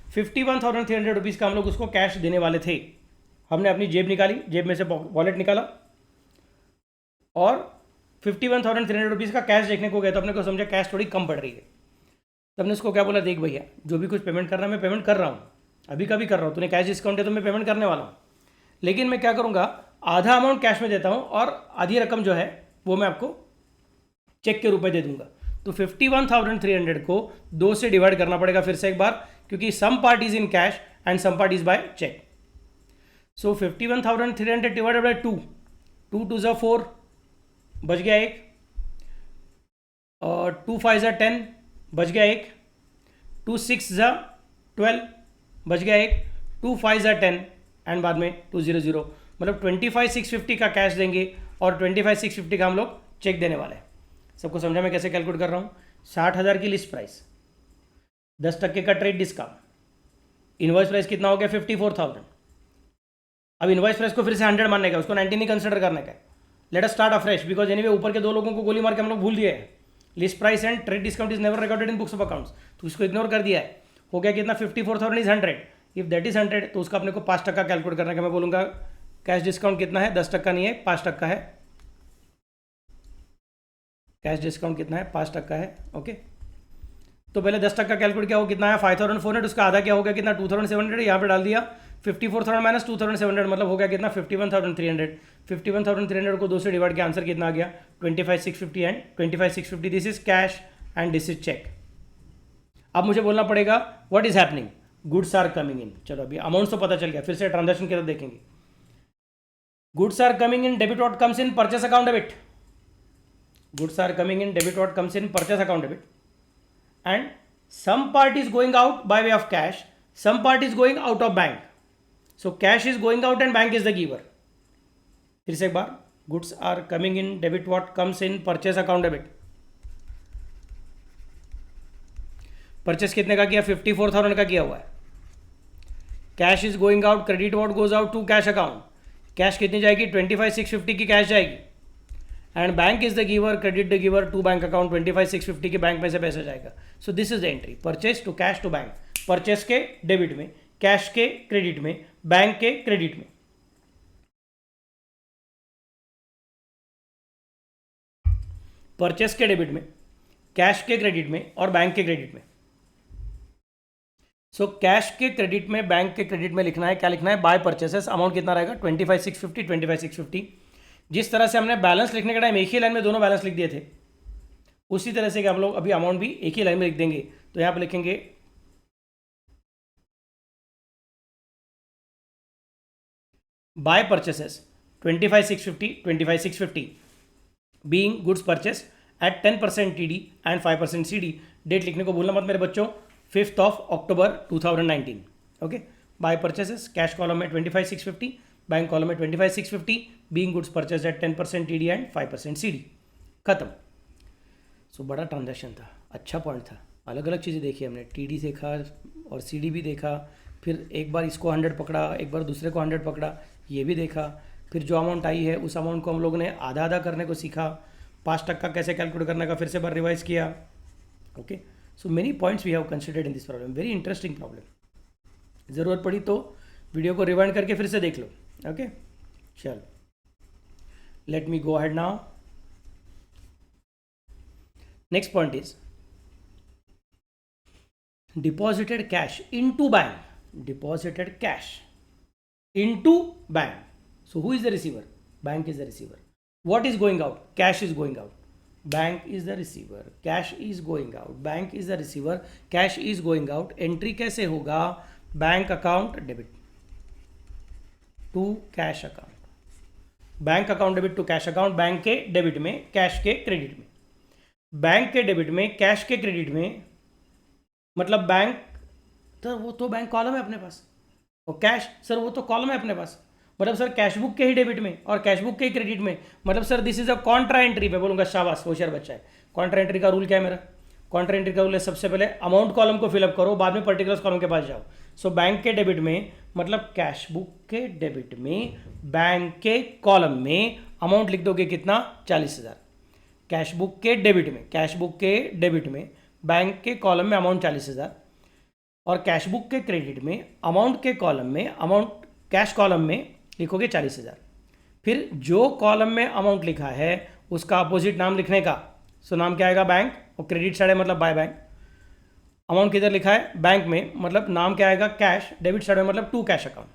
51,300 रुपीज़ का हम लोग उसको कैश देने वाले थे। हमने अपनी जेब निकाली, जेब में से वॉलेट निकाला और 51,300 रुपीज़ का कैश देखने को गया। तो अपने को समझा कैश थोड़ी कम पड़ रही है। तब ने उसको क्या बोला, देख भैया जो भी कुछ पेमेंट करना है मैं पेमेंट कर रहा हूँ, अभी का भी कर रहा हूँ, तूने कैश डिस्काउंट है तो मैं पेमेंट करने वाला हूँ, लेकिन मैं क्या करूँगा आधा अमाउंट कैश में देता हूँ और आधी रकम जो है वो मैं आपको चेक के रूप में दे दूंगा। तो 51,300 को 2 से डिवाइड करना पड़ेगा फिर से एक बार, क्योंकि some part is in cash and some part is by cheque. So 51,300 divided by 2, 2 2 ज़ा 4 बच गया एक, और 2 5 ज़ा 10 बच गया एक, 2 6 ज़ा 12 बच गया एक, 2 5 ज़ा 10 एंड बाद में 200 मतलब 25,650 का कैश देंगे और 25,650 का हम लोग चेक देने वाले हैं। सबको समझा मैं कैसे कैलकुलेट कर रहा हूँ। 60,000 की लिस्ट प्राइस, 10% का ट्रेड डिस्काउंट, इनवॉइस प्राइस कितना हो गया 54,000। अब इनवॉइस प्राइस को फिर से 100 मानने का, उसको 90 नहीं कंसिडर करने का। Late us start afresh because anyway ऊपर के 2 लोगों को गोली मार के हम लोग भूल दिए हैं। List price and trade discount is never recorded in books of accounts, तो इसको इग्नोर कर दिया है। हो गया कितना 54,000 इज 100। इफ दैट इज 100 तो उसका अपने को 5% कैलकुलेट करने का। मैं बोलूँगा कैश डिस्काउंट कितना है, 10% नहीं है 5% है। कैश डिस्काउंट कितना है 5% है। ओके तो पहले 10% कैलकुलेट किया हो कितना है 5,400, उसका आधा क्या हो गया कितना 2,700, यहाँ पे डाल दिया 54,000 माइनस 2,700 मतलब हो गया कितना 51,300। 51,300 को 2 से डिवाइड किया, आंसर कितना आ गया 25,650 and 25,650 this is cash and this is cheque. अब मुझे बोलना पड़ेगा what is happening, goods are coming in. चलो अभी अमाउंट तो पता चल गया, फिर से ट्रांजैक्शन की तरफ देखेंगे। Goods are coming in debit what comes in purchase account debit. Goods are coming in, debit what comes in purchase account debit, and some part is going out by way of cash, some part is going out of bank. So cash is going out and bank is the giver. फिर से एक बार, goods are coming in, debit what comes in purchase account debit. Purchase कितने का किया 54,000 का किया हुआ है। Cash is going out, credit what goes out to cash account. Cash कितनी जाएगी 25,650 की कैश जाएगी and bank is the giver, credit the giver to bank account 25,650 के बैंक में से पैसा जाएगा। So this is the entry, purchase to cash to bank. Purchase के डेबिट में, कैश के क्रेडिट में, बैंक के क्रेडिट में। परचेस के डेबिट में, कैश के क्रेडिट में और बैंक के क्रेडिट में। सो कैश के क्रेडिट में, बैंक के क्रेडिट में लिखना है, क्या लिखना है बाय परचेसेस। अमाउंट कितना रहेगा 25,650, 25,650। जिस तरह से हमने बैलेंस लिखने के टाइम एक ही लाइन में दोनों बैलेंस लिख दिए थे, उसी तरह से कि हम लोग अभी अमाउंट भी एक ही लाइन में लिख देंगे। तो यहां पर लिखेंगे by purchases 25,650, 25,650 being goods purchase at 10% TD and 5% CD। Date लिखने को भूलना मत मेरे बच्चों, 5th of October 2019। Okay by purchases, cash column में 25,650, बैंक कॉलम में 25,650, being goods purchase at 10% TD and 5% CD, खत्म। सो बड़ा ट्रांजैक्शन था, अच्छा पॉइंट था, अलग अलग चीज़ें देखी हमने, टीडी देखा और सीडी भी देखा, फिर एक बार इसको 100 पकड़ा, एक बार दूसरे को 100 पकड़ा, ये भी देखा, फिर जो अमाउंट आई है उस अमाउंट को हम लोगों ने आधा आधा करने को सीखा, 5% कैसे कैलकुलेट करने का फिर से बार रिवाइज किया। Okay, so many points we have considered in this problem, very interesting problem. ज़रूरत पड़ी तो वीडियो को रिवाइंड करके फिर से देख लो। ओके, चलो let me go ahead now. Next point is deposited cash into bank, deposited cash into bank. So who is the receiver? Bank is the receiver. What is going out? Cash is going out. Bank is the receiver. Cash is going out. Bank is the receiver. Cash is going out. Entry कैसे होगा? Bank account debit to cash account. Bank account debit to cash account. Bank के debit में, cash के credit में। Bank के debit में, cash के credit में, मतलब बैंक तो वो तो बैंक कॉलम है अपने पास, और कैश सर वो तो कॉलम है अपने पास, मतलब सर कैश बुक के ही डेबिट में और कैश बुक के ही क्रेडिट में, मतलब sir this is a Contra entry. मैं बोलूँगा शाबाश, होशियार बच्चा है। कॉन्ट्रा एंट्री का रूल क्या है मेरा? कॉन्ट्रा एंट्री का रूल है सबसे पहले अमाउंट कॉलम को फिलअप करो, बाद में पर्टिकुलर्स कॉलम के पास जाओ। सो बैंक के डेबिट में मतलब कैश बुक के डेबिट में बैंक के कॉलम में अमाउंट लिख दोगे कितना? 40,000। कैश बुक के डेबिट में, कैश बुक के डेबिट में बैंक के कॉलम में अमाउंट 40,000, और कैश बुक के क्रेडिट में अमाउंट के कॉलम में, अमाउंट कैश कॉलम में लिखोगे 40,000। फिर जो कॉलम में अमाउंट लिखा है उसका अपोजिट नाम लिखने का। सो नाम क्या आएगा? बैंक, और क्रेडिट साइड है मतलब बाय बैंक। अमाउंट किधर लिखा है? बैंक में, मतलब नाम क्या आएगा? कैश। डेबिट साइड में मतलब टू कैश अकाउंट।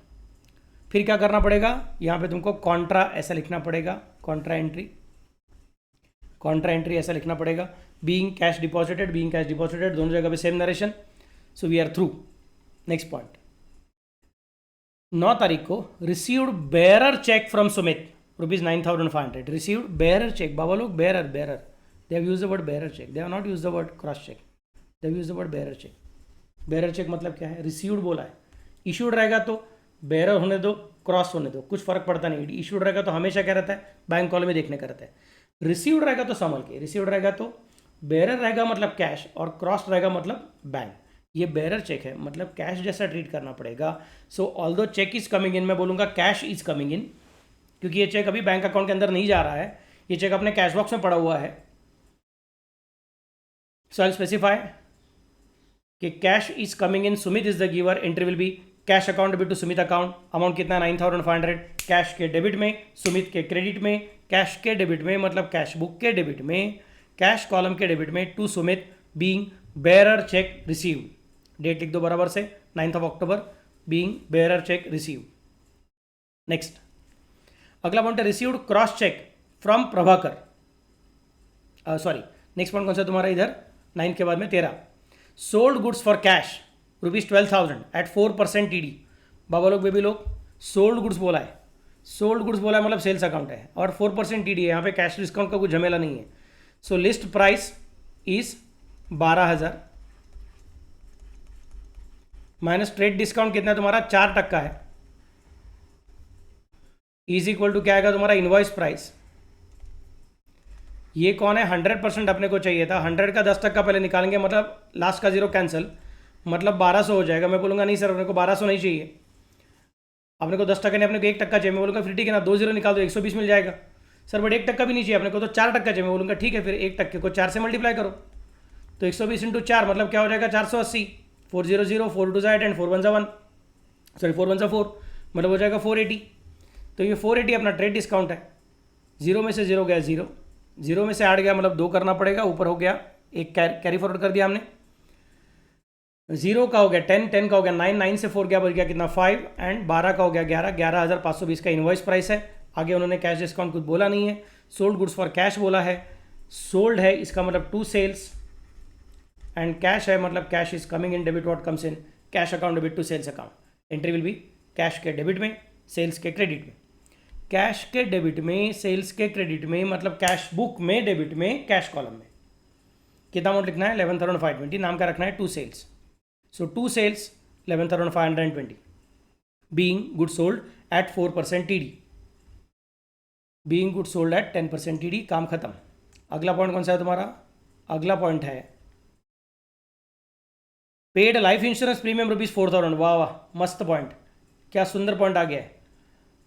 फिर क्या करना पड़ेगा? यहाँ पे तुमको कॉन्ट्रा ऐसा लिखना पड़ेगा, कॉन्ट्रा एंट्री, कॉन्ट्रा एंट्री ऐसा लिखना पड़ेगा। Being cash deposited, being cash deposited, दोनों जगह पे same narration. So we are through. Next point, 9 तारीख को received bearer cheque from Sumit ₹9,500। Received bearer cheque, बाबा लोग bearer bearer, they have used the word bearer cheque, they have not used the word cross cheque, they have used the word bearer cheque. Bearer cheque मतलब क्या है? Received बोला है, issued रहेगा तो bearer होने दो, क्रॉस होने दो, कुछ फर्क पड़ता नहीं। इशूड रहेगा तो हमेशा क्या रहता है? बैंक कॉलम में देखने का रहता है। रिसीव्ड रहेगा तो संभल के, रिसीव्ड रहेगा तो बेरर रहेगा मतलब कैश, और क्रॉस रहेगा मतलब बैंक। ये बेरर चेक है मतलब कैश जैसा ट्रीट करना पड़ेगा। So although cheque is coming in, मैं बोलूँगा कैश इज कमिंग इन, क्योंकि ये चेक अभी बैंक अकाउंट के अंदर नहीं जा रहा है, ये चेक अपने कैश बॉक्स में पड़ा हुआ है। सो आई स्पेसिफाई कि cash is coming in, Sumit is the giver, entry will be cash account debit to Sumit account. Amount कितना? 9,500। कैश के डेबिट में, सुमित के क्रेडिट में, कैश के डेबिट में मतलब कैश बुक के डेबिट में, कैश कॉलम के डेबिट में, to Sumit, being bearer cheque receive. Date लिख दो बराबर से, 9th of October, being bearer cheque receive. Next, अगला पॉइंट है received cross cheque from Prabhakar. Sorry, next point कौन सा तुम्हारा इधर? 9 के बाद में 13, sold goods for cash ₹12,000 at 4% TD. बाबा लोग, बेबी लोग, सोल्ड गुड्स बोला है, सोल्ड गुड्स बोला है मतलब सेल्स अकाउंट है, और 4% टीडी है, यहाँ पे कैश डिस्काउंट का कुछ झमेला नहीं है। So list price is 12,000 minus trade discount कितना है तुम्हारा? 4% है, इज इक्वल टू क्या आएगा तुम्हारा? Invoice price. ये कौन है? 100% अपने को चाहिए था, 100 का 10% पहले निकालेंगे, मतलब लास्ट का जीरो कैंसिल, मतलब 1200 हो जाएगा। मैं बोलूँगा नहीं सर अपने को 1200 नहीं चाहिए, अपने को 10% नहीं, अपने को 1% चाहिए। मैं बोलूँगा फिर ठीक है ना, 2 जीरो निकाल दो, 120 मिल जाएगा। सर बट 1% भी नहीं चाहिए अपने को, तो 4% चाहिए। मैं बोलूँगा ठीक है, फिर 1% को 4 से मल्टीप्लाई करो, तो 120 × 4 मतलब क्या हो जाएगा? 480। 400, 4 2 8 एंड 4 1 1, सॉरी 4 1 4, मतलब हो जाएगा 480। तो ये 480 अपना ट्रेड डिस्काउंट है। जीरो में से जीरो गया जीरो, जीरो में से 8 गया मतलब 2 करना पड़ेगा, ऊपर हो गया, एक कैरी फॉरवर्ड कर दिया हमने। 0 का हो गया 10, 10 का हो गया 9, 9 से 4 गया, बच गया कितना? 5, एंड 12 का हो गया 11, 11,520 का इनवॉइस प्राइस है। आगे उन्होंने कैश डिस्काउंट कुछ बोला नहीं है, सोल्ड गुड्स फॉर कैश बोला है, सोल्ड है इसका मतलब टू सेल्स, एंड कैश है मतलब cash is coming in, debit what comes in cash account debit to sales account. Entry will be cash के डेबिट में, सेल्स के क्रेडिट में। कैश के डेबिट में, सेल्स के क्रेडिट में मतलब कैश बुक में, डेबिट में, कैश कॉलम में कितना अमाउंट लिखना है? 11,520। नाम का रखना है to sales. So to sales 11,520। Being good sold at 4% TD, being good sold at 10% TD, काम खत्म। अगला पॉइंट कौन सा है तुम्हारा? अगला पॉइंट है पेड लाइफ इंश्योरेंस प्रीमियम ₹4,000। वाह वाह, मस्त पॉइंट, क्या सुंदर पॉइंट आ गया है।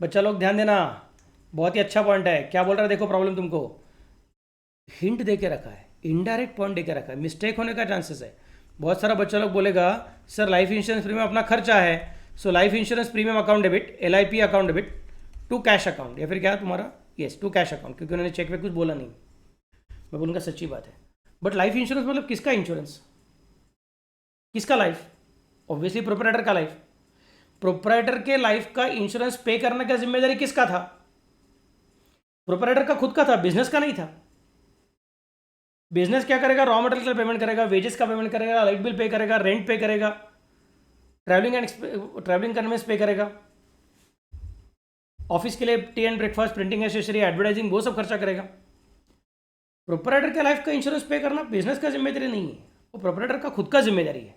बच्चा लोग ध्यान देना, बहुत ही अच्छा पॉइंट है। क्या बोल रहा है देखो, प्रॉब्लम तुमको हिंट दे के रखा है, इनडायरेक्ट पॉइंट दे के रखा है, मिस्टेक होने का चांसेस है। बहुत सारा बच्चा लोग बोलेगा सर लाइफ इंश्योरेंस प्रीमियम अपना खर्चा है, so life insurance premium account debit, LIP account debit to cash account, या फिर क्या तुम्हारा, यस टू कैश अकाउंट, क्योंकि उन्होंने चेक पे कुछ बोला नहीं। मैं बोलूँगा सच्ची बात है, बट लाइफ इंश्योरेंस मतलब किसका इंश्योरेंस, किसका लाइफ? ऑब्वियसली प्रोपराइटर का लाइफ। प्रोपराइटर के लाइफ का इंश्योरेंस पे करने का जिम्मेदारी किसका था? प्रोपराइटर का खुद का था, बिजनेस का नहीं था। बिजनेस क्या करेगा? रॉ मटेरियल का पेमेंट करेगा, वेजेस का पेमेंट करेगा, लाइट बिल पे करेगा, रेंट पे करेगा, ट्रैवलिंग कन्वेंस पे करेगा, ऑफिस के लिए T and breakfast, printing accessory, advertising, वो सब खर्चा करेगा। प्रोपराइटर के लाइफ का इंश्योरेंस पे करना बिजनेस का जिम्मेदारी नहीं है, वो प्रोपराइटर का खुद का जिम्मेदारी है।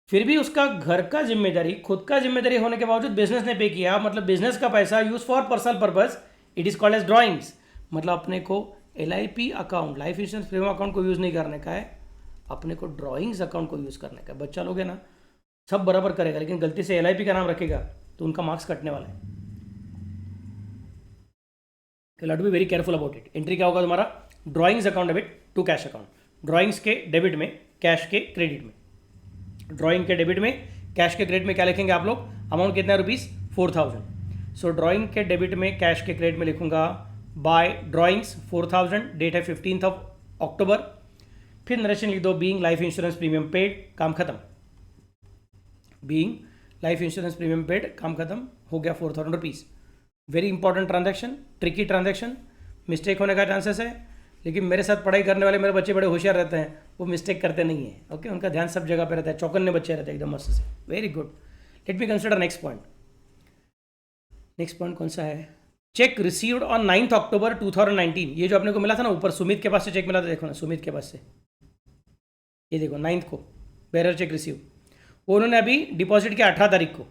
फिर भी उसका घर का जिम्मेदारी, खुद का जिम्मेदारी होने के बावजूद बिजनेस ने पे किया, मतलब बिजनेस का पैसा use for personal purpose, it is called as drawings. मतलब अपने को LIP account, life insurance premium account को यूज नहीं करने का है, अपने को ड्रॉइंग्स अकाउंट को यूज करने का है। बच्चा लोग है ना, सब बराबर करेगा, लेकिन गलती से LIP का नाम रखेगा तो उनका मार्क्स कटने वाला है। You to be very careful about it. Entry क्या होगा तुम्हारा? Drawings account debit to cash account, drawings के डेबिट में, कैश के क्रेडिट में। ड्राइंग के डेबिट में, कैश के क्रेडिट में क्या लिखेंगे आप लोग? अमाउंट कितना है? ₹4,000। सो ड्राइंग के डेबिट में, कैश के क्रेडिट में लिखूंगा बाय ड्राइंग्स 4,000, डेट है 15 अक्टूबर। फिर नरेशन लिख दो being life insurance premium paid, काम खत्म। Being life insurance premium paid, काम खत्म, हो गया ₹4,000। Very important transaction, tricky transaction, mistake होने का चांसेस है, लेकिन मेरे साथ पढ़ाई करने वाले मेरे बच्चे बड़े होशियार रहते हैं, वो मिस्टेक करते नहीं है। ओके, उनका ध्यान सब जगह पे रहता है, चौकन्ने बच्चे रहते हैं एकदम मस्त से। Very good. Let me consider next point. Next point कौन सा है? चेक रिसीव्ड ऑन 9 अक्टूबर 2019। ये जो अपने को मिला था ना ऊपर, सुमित के पास से चेक मिला था, देखो ना सुमित के पास से, ये देखो 9 को बेरर चेक रिसीव, वो उन्होंने अभी डिपॉजिट किया 18 तारीख को।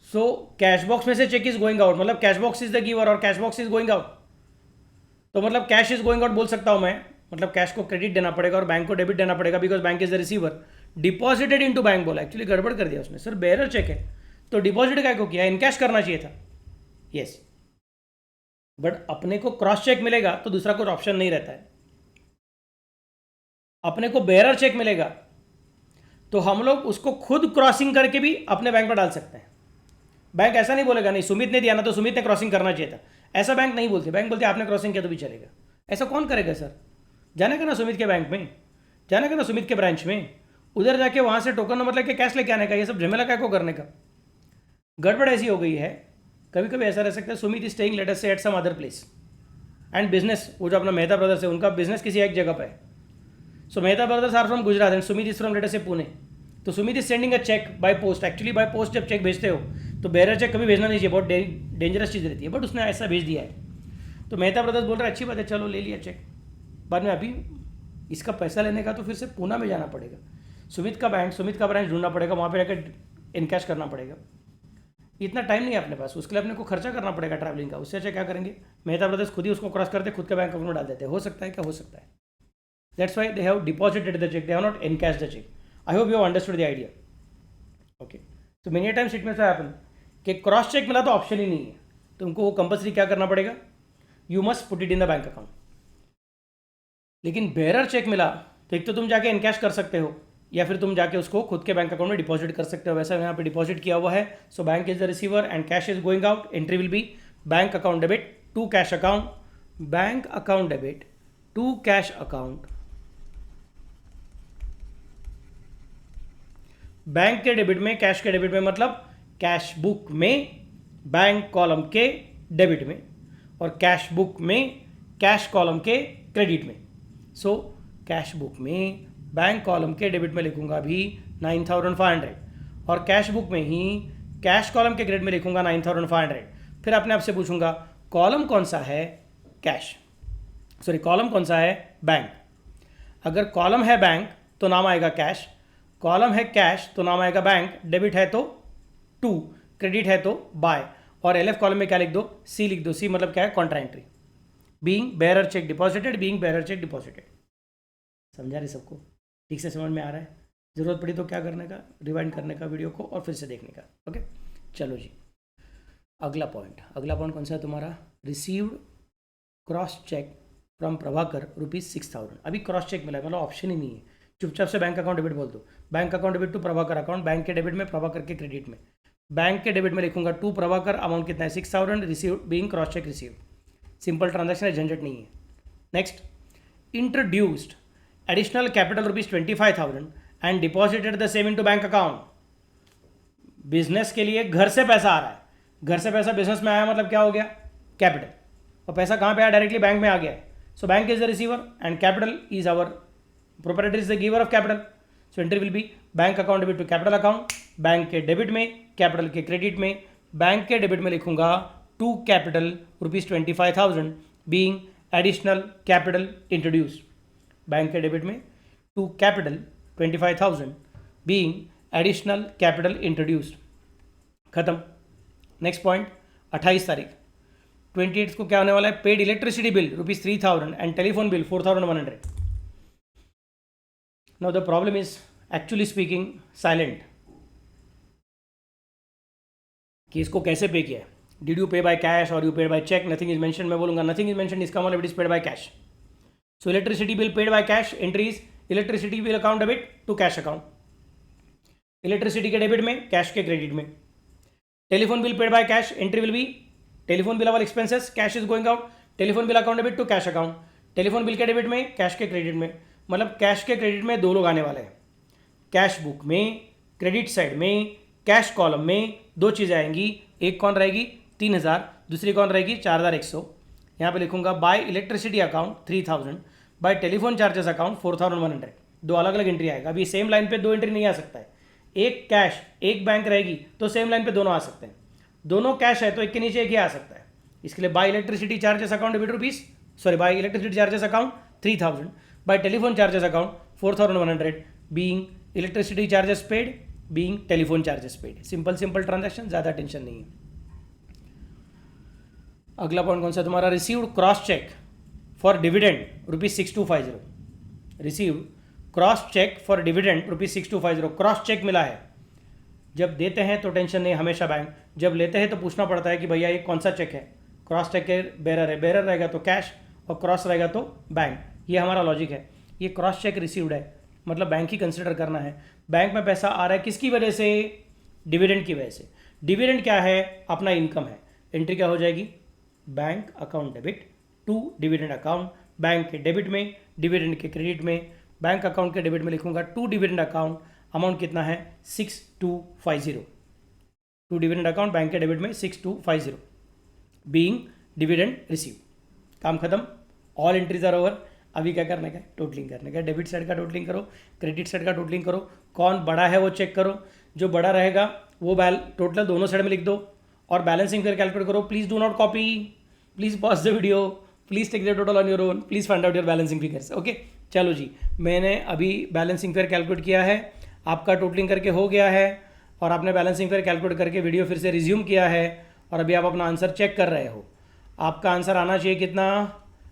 सो कैश बॉक्स में से चेक इज गोइंग आउट, मतलब cash box is the giver और cash box is going out, तो मतलब कैश इज गोइंग आउट बोल सकता हूं मैं, मतलब कैश को क्रेडिट देना पड़ेगा और बैंक को डेबिट देना पड़ेगा, because bank is the receiver. Deposited into bank बोला, एक्चुअली गड़बड़ कर दिया उसने, सर बेरर चेक है तो डिपॉजिट काय को किया, इनकैश करना चाहिए था। यस, बट अपने को क्रॉस चेक मिलेगा तो दूसरा कोई ऑप्शन नहीं रहता है। अपने को बेरर चेक मिलेगा तो हम लोग उसको खुद क्रॉसिंग करके भी अपने बैंक पर डाल सकते हैं। बैंक ऐसा नहीं बोलेगा नहीं सुमित ने दिया ना तो सुमित ने क्रॉसिंग करना चाहिए था, ऐसा बैंक नहीं बोलते। बैंक बोलते आपने क्रॉसिंग किया तो भी चलेगा। ऐसा कौन करेगा सर? जाने का ना सुमित के बैंक में, जाने का ना सुमित के ब्रांच में, उधर जाके वहाँ से टोकन नंबर लेके कैश लेके आने का, ये सब झमेला क्या को करने का। गड़बड़ ऐसी हो गई है, कभी कभी ऐसा रह सकता है Sumit is staying let us say at some other place and business, वो जो अपना मेहता ब्रदर्स है उनका बिजनेस किसी एक जगह पर है। So Mehta brothers are from Gujarat and Sumit is from let us say Pune, तो Sumit is sending a cheque by post. Actually by post जब चेक भेजते हो तो बेरर चेक कभी भेजना नहीं चाहिए, बहुत डेंजरस चीज़ रहती है, बट उसने ऐसा भेज दिया है। तो मेहता ब्रदर्स बोल रहे अच्छी बात है, चलो ले लिया चेक, बाद में अभी इसका पैसा लेने का तो फिर से पूना में जाना पड़ेगा, सुमित का बैंक, सुमित का ब्रांच ढूंढना पड़ेगा, वहाँ पे जाकर इनकैश करना पड़ेगा। इतना टाइम नहीं है अपने पास, उसके लिए अपने को खर्चा करना पड़ेगा ट्रैवलिंग का। उससे अच्छा क्या करेंगे, मेहता ब्रदर्स खुद ही उसको क्रॉस करते, खुद के बैंक अकाउंट में डाल देते। हो सकता है क्या? हो सकता है। That's why they have deposited the cheque, they have not encash the cheque. I hope you have understood the idea. Okay, तो मेनी टाइम्स इट में से हैपन कि क्रॉस चेक मिला तो ऑप्शन ही नहीं है, तुमको वो कंपल्सरी क्या करना पड़ेगा, you must put it in the bank account. लेकिन बेरर चेक मिला तो एक तो तुम जाके इनकैश कर सकते हो, या फिर तुम जाके उसको खुद के बैंक अकाउंट में डिपॉजिट कर सकते हो। वैसा यहाँ पे डिपॉजिट किया हुआ है, so bank is the receiver and cash is going out. Entry will be bank account debit to cash account, bank account debit to cash account. Bank के डेबिट में, कैश के डेबिट में, मतलब कैश बुक में bank column के debit में और cash book में कैश कॉलम के क्रेडिट में। सो कैश बुक में बैंक कॉलम के डेबिट में लिखूंगा भी 9,500 और कैश बुक में ही कैश कॉलम के क्रेडिट में लिखूंगा 9,500। फिर अपने आप से पूछूंगा कॉलम कौन सा है, कैश, सॉरी कॉलम कौन सा है, बैंक। अगर कॉलम है बैंक तो नाम आएगा कैश, कॉलम है कैश तो नाम आएगा बैंक, डेबिट है तो टू, क्रेडिट है तो बाय, और LF कॉलम में क्या लिख दो, C लिख दो। C मतलब क्या है, Contra entry. Being bearer check deposited, being bearer check deposited. समझा रहे सबको, ठीक से समझ में आ रहा है? जरूरत पड़ी तो क्या करने का, रिवाइंड करने का वीडियो को और फिर से देखने का। ओके चलो जी, अगला पॉइंट कौन सा है तुम्हारा, received cross cheque from Prabhakar ₹6,000। अभी क्रॉस चेक मिला है, मतलब ऑप्शन ही नहीं है, चुपचाप से बैंक अकाउंट डेबिट बोल दो। Bank account debit to Prabhakar account, bank के डेबिट में, प्रभाकर के क्रेडिट में। बैंक के डेबिट में लिखूंगा टू प्रभाकर, अमाउंट कितना है 6,000, receive being cross check receive. Simple transaction है, झंझट नहीं है। Next, introduced additional capital ₹25,000 and deposited the same into bank account. Business के लिए घर से पैसा आ रहा है, घर से पैसा बिजनेस में आया, मतलब क्या हो गया, कैपिटल। और पैसा कहाँ पे आया, डायरेक्टली बैंक में आ गया। So bank is the receiver and capital is our proprietor is the giver of capital. So entry will be bank account debit to capital account, bank के डेबिट में, कैपिटल के क्रेडिट में। Bank के debit में लिखूंगा to capital ₹25,000 being additional capital introduced. Bank के debit में to capital 25,000 being additional capital introduced. खत्म। नेक्स्ट पॉइंट, 28 तारीख 28 को क्या होने वाला है, paid electricity bill ₹3,000 and telephone bill 4,100। Now the problem is actually speaking silent कि इसको कैसे पे किया है। Did you pay by cash और you paid by cheque, nothing is mention. मैं बोलूंगा नथिंग इज मेंशन, इसका मतलब it is paid by cash. So electricity bill paid by cash, entry is electricity bill account debit to cash account. Electricity के debit में, cash के credit में। Telephone bill paid by cash, entry will be telephone bill our expenses, cash is going out, telephone bill account debit to cash account. Telephone bill के debit में, cash के credit में, मतलब cash के credit में दो लोग आने वाले हैं। कैश बुक में, क्रेडिट साइड में, कैश कॉलम में दो चीज़ें आएंगी। एक कौन रहेगी 3,000, दूसरी कौन रहेगी 4,100। यहाँ पे लिखूंगा bye electricity account 3,000, by telephone charges account 4,100। दो अलग अलग एंट्री आएगा। अभी सेम लाइन पे दो एंट्री नहीं आ सकता है, एक कैश एक बैंक रहेगी तो सेम लाइन पे दोनों आ सकते हैं। दोनों कैश है तो एक के नीचे एक ही आ सकता है। इसके लिए by electricity charges account debit by electricity charges account 3,000, by telephone charges account 4,100 being electricity charges paid, being telephone charges paid. Simple transaction, ज़्यादा टेंशन नहीं है। अगला पॉइंट कौन सा तुम्हारा, received cross cheque for dividend ₹6,250। Received cross cheque for dividend ₹6,250। Cross cheque मिला है। जब देते हैं तो टेंशन नहीं हमेशा बैंक, जब लेते हैं तो पूछना पड़ता है कि भैया ये कौन सा चेक है। क्रॉस चेक के बेरर है, बेरर रहेगा तो कैश और क्रॉस रहेगा तो बैंक। ये हमारा लॉजिक है। ये क्रॉस चेक रिसीव्ड है मतलब बैंक ही कंसिडर करना है। बैंक में पैसा आ रहा है किसकी वजह से, डिविडेंड की वजह से। डिविडेंड क्या है, अपना इनकम है। एंट्री क्या हो जाएगी, bank account debit to dividend account. Bank के डेबिट में, डिविडेंड के क्रेडिट में। बैंक अकाउंट के डेबिट में लिखूंगा टू डिविडेंड अकाउंट, अमाउंट कितना है 6,250। टू डिविडेंड अकाउंट, बैंक के डेबिट में 6,250 बीइंग डिविडेंड रिसीव। काम खत्म, ऑल एंट्रीज आर ओवर। अभी क्या करने का है, टोटलिंग करने का। डेबिट साइड का टोटलिंग करो, क्रेडिट साइड का टोटलिंग करो। कौन बड़ा है वो चेक करो, जो बड़ा रहेगा वो टोटल दोनों साइड में लिख दो और बैलेंसिंग फिगर कैलकुलेट करो। Please do not copy, please pause the video, please take the total on your own, please find out your balancing figures. Okay चलो जी, मैंने अभी बैलेंसिंग फिगर कैलकुलेट किया है, आपका टोटलिंग करके हो गया है और आपने बैलेंसिंग फिगर कैलकुलेट करके वीडियो फिर से रिज्यूम किया है और अभी आप अपना आंसर चेक कर रहे हो। आपका आंसर आना चाहिए कितना,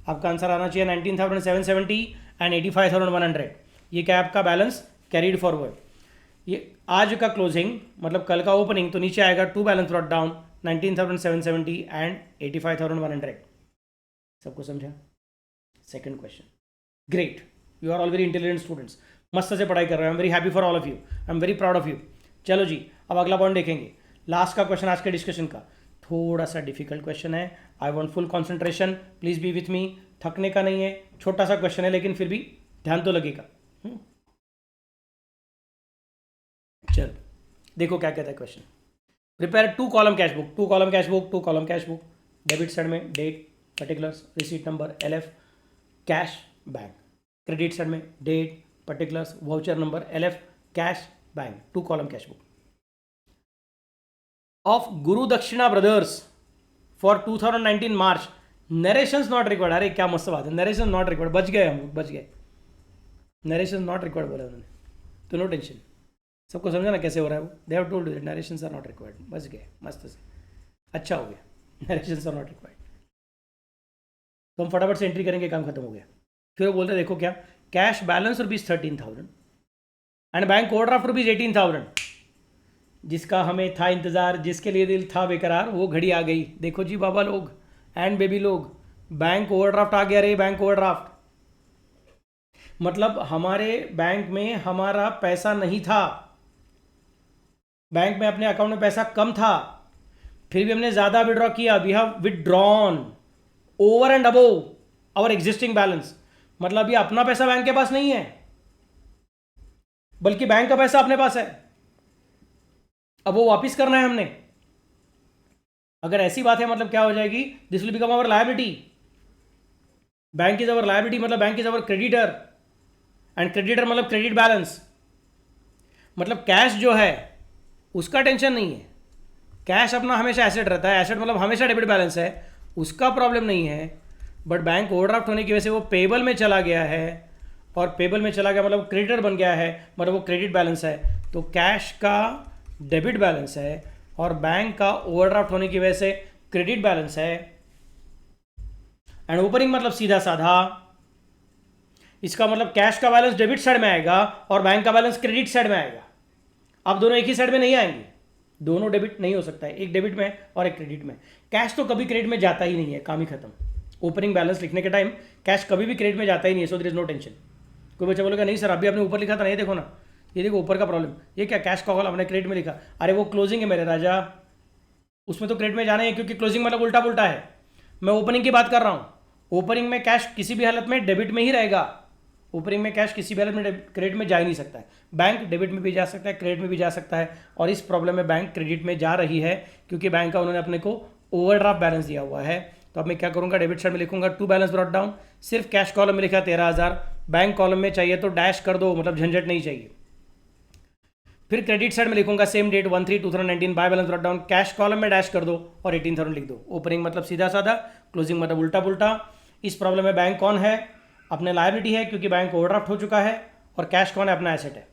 आपका आंसर आना चाहिए 19,770 एंड 85,100। ये क्या है आपका बैलेंस कैरीड फॉरवर्ड। ये आज का क्लोजिंग मतलब कल का ओपनिंग, तो नीचे आएगा to balance brought down 19,770 and 85,100। सबको समझा? Second question, great, you are all very intelligent students, मस्त से पढ़ाई कर रहे हो। I am very happy for all of you, I am very proud of you. चलो जी, अब अगला पॉइंट देखेंगे, लास्ट का क्वेश्चन आज के डिस्कशन का। थोड़ा सा डिफिकल्ट क्वेश्चन है, I want full concentration, please be with me. थकने का नहीं है, छोटा सा क्वेश्चन है लेकिन फिर भी ध्यान तो लगेगा। चलो देखो क्या कहता है question. Prepare two column cash book, two column cash book, two column cash book. Debit side में date, particulars, receipt number, LF, cash, bank. Credit side में date, particulars, voucher number, LF, cash, bank. Two column cash book of Guru Dakshina brothers for 2019 March. Narrations not required. अरे क्या मस्त बात है, narration not required. बच गए हम लोग, बच गए। नरेशन नॉट रिक्वायर्ड बोला उन्होंने, तो नो टेंशन। सबको समझा ना कैसे हो रहा है वो? They have told you narrations are not required, बस गए मस्त से, अच्छा हो गया, नरेशंस आर नॉट रिक्वायर्ड। तो हम फटाफट से एंट्री करेंगे, काम खत्म हो गया। फिर वो बोलते देखो क्या, cash balance ₹13,000 and bank overdraft ₹18,000। जिसका हमें था इंतज़ार, जिसके लिए दिल था बेकरार, वो घड़ी आ गई। देखो जी बाबा लोग एंड बेबी लोग, बैंक ओवरड्राफ्ट आ गया रे, बैंक ओवरड्राफ्ट। मतलब हमारे बैंक में हमारा पैसा नहीं था, बैंक में अपने अकाउंट में पैसा कम था, फिर भी हमने ज़्यादा विड्रॉ किया। We have withdrawn over and above our existing balance. मतलब ये अपना पैसा बैंक के पास नहीं है, बल्कि बैंक का पैसा अपने पास है, अब वो वापिस करना है हमने। अगर ऐसी बात है मतलब क्या हो जाएगी, this will become our liability. Bank is our liability मतलब bank is our creditor, and creditor मतलब क्रेडिट बैलेंस। मतलब कैश जो है उसका टेंशन नहीं है, कैश अपना हमेशा एसेट रहता है, एसेट मतलब हमेशा डेबिट बैलेंस है, उसका प्रॉब्लम नहीं है। बट बैंक ओवरड्राफ्ट होने की वजह से वो पेबल में चला गया है, और पेबल में चला गया मतलब क्रेडिटर बन गया है, मतलब वो क्रेडिट बैलेंस है। तो कैश का डेबिट बैलेंस है और बैंक का ओवरड्राफ्ट होने की वजह से क्रेडिट बैलेंस है। एंड ओपनिंग मतलब सीधा साधा, इसका मतलब कैश का बैलेंस डेबिट साइड में आएगा और बैंक का बैलेंस क्रेडिट साइड में आएगा। अब दोनों एक ही साइड में नहीं आएंगे, दोनों डेबिट नहीं हो सकता है, एक डेबिट में और एक क्रेडिट में। कैश तो कभी क्रेडिट में जाता ही नहीं है, काम ही खत्म। ओपनिंग बैलेंस लिखने के टाइम कैश कभी भी क्रेडिट में जाता ही नहीं है, so there is no tension. कोई बच्चा बोलेगा नहीं सर अभी आपने ऊपर लिखा था, नहीं देखो ना, ये देखो ऊपर का प्रॉब्लम, ये क्या कैश का कॉल आपने क्रेडिट में लिखा, अरे वो क्लोजिंग है मेरे राजा, उसमें तो क्रेडिट में जाना है क्योंकि क्लोजिंग मतलब उल्टा पुल्टा है। मैं ओपनिंग की बात कर रहा हूँ, ओपनिंग में कैश किसी भी हालत में डेबिट में ही रहेगा, ओपनिंग में कैश किसी भी हालत में क्रेडिट में जा ही नहीं सकता है। बैंक डेबिट में भी जा सकता है, क्रेडिट में भी जा सकता है, और इस प्रॉब्लम में बैंक क्रेडिट में जा रही है क्योंकि बैंक का उन्होंने अपने को ओवरड्राफ्ट बैलेंस दिया हुआ है। तो अब मैं क्या करूंगा, डेबिट साइड में लिखूंगा टू बैलेंस ब्रॉट डाउन, सिर्फ कैश कॉलम में लिखा 13,000, बैंक कॉलम में चाहिए तो डैश कर दो, मतलब झंझट नहीं चाहिए। फिर क्रेडिट साइड में लिखूंगा same date 1/3/2019 by balance brought down, cash column में डैश कर दो और 18,000 लिख दो। ओपनिंग मतलब सीधा साधा, क्लोजिंग मतलब उल्टा पुल्टा। इस प्रॉब्लम में बैंक कौन है, अपने लायबिलिटी है क्योंकि बैंक ओवरड्राफ्ट हो चुका है, और कैश कौन है, अपना एसेट है।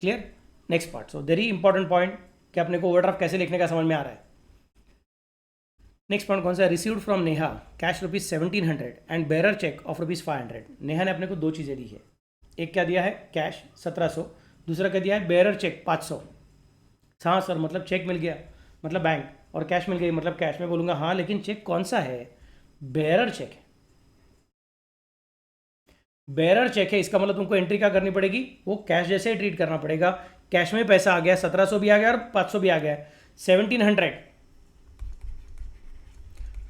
Clear? Next part, so very important point कि अपने को ओवरड्राफ्ट कैसे लिखने का समझ में आ रहा है। नेक्स्ट पॉइंट कौन सा है, received from Neha cash ₹1700 and bearer check of ₹500। Neha ने अपने को दो चीज़ें दी है, एक क्या दिया है कैश 1700, दूसरा क्या दिया है बेरर चेक 500। हाँ सर मतलब चेक मिल गया मतलब बैंक, और कैश मिल गई मतलब कैश। में बोलूँगा हाँ लेकिन चेक कौन सा है, बेरर चेक है, बेरर चेक है, इसका मतलब तुमको एंट्री क्या करनी पड़ेगी, वो कैश जैसे ही ट्रीट करना पड़ेगा। कैश में पैसा आ गया, 1700 भी आ गया और 500 भी आ गया, 1700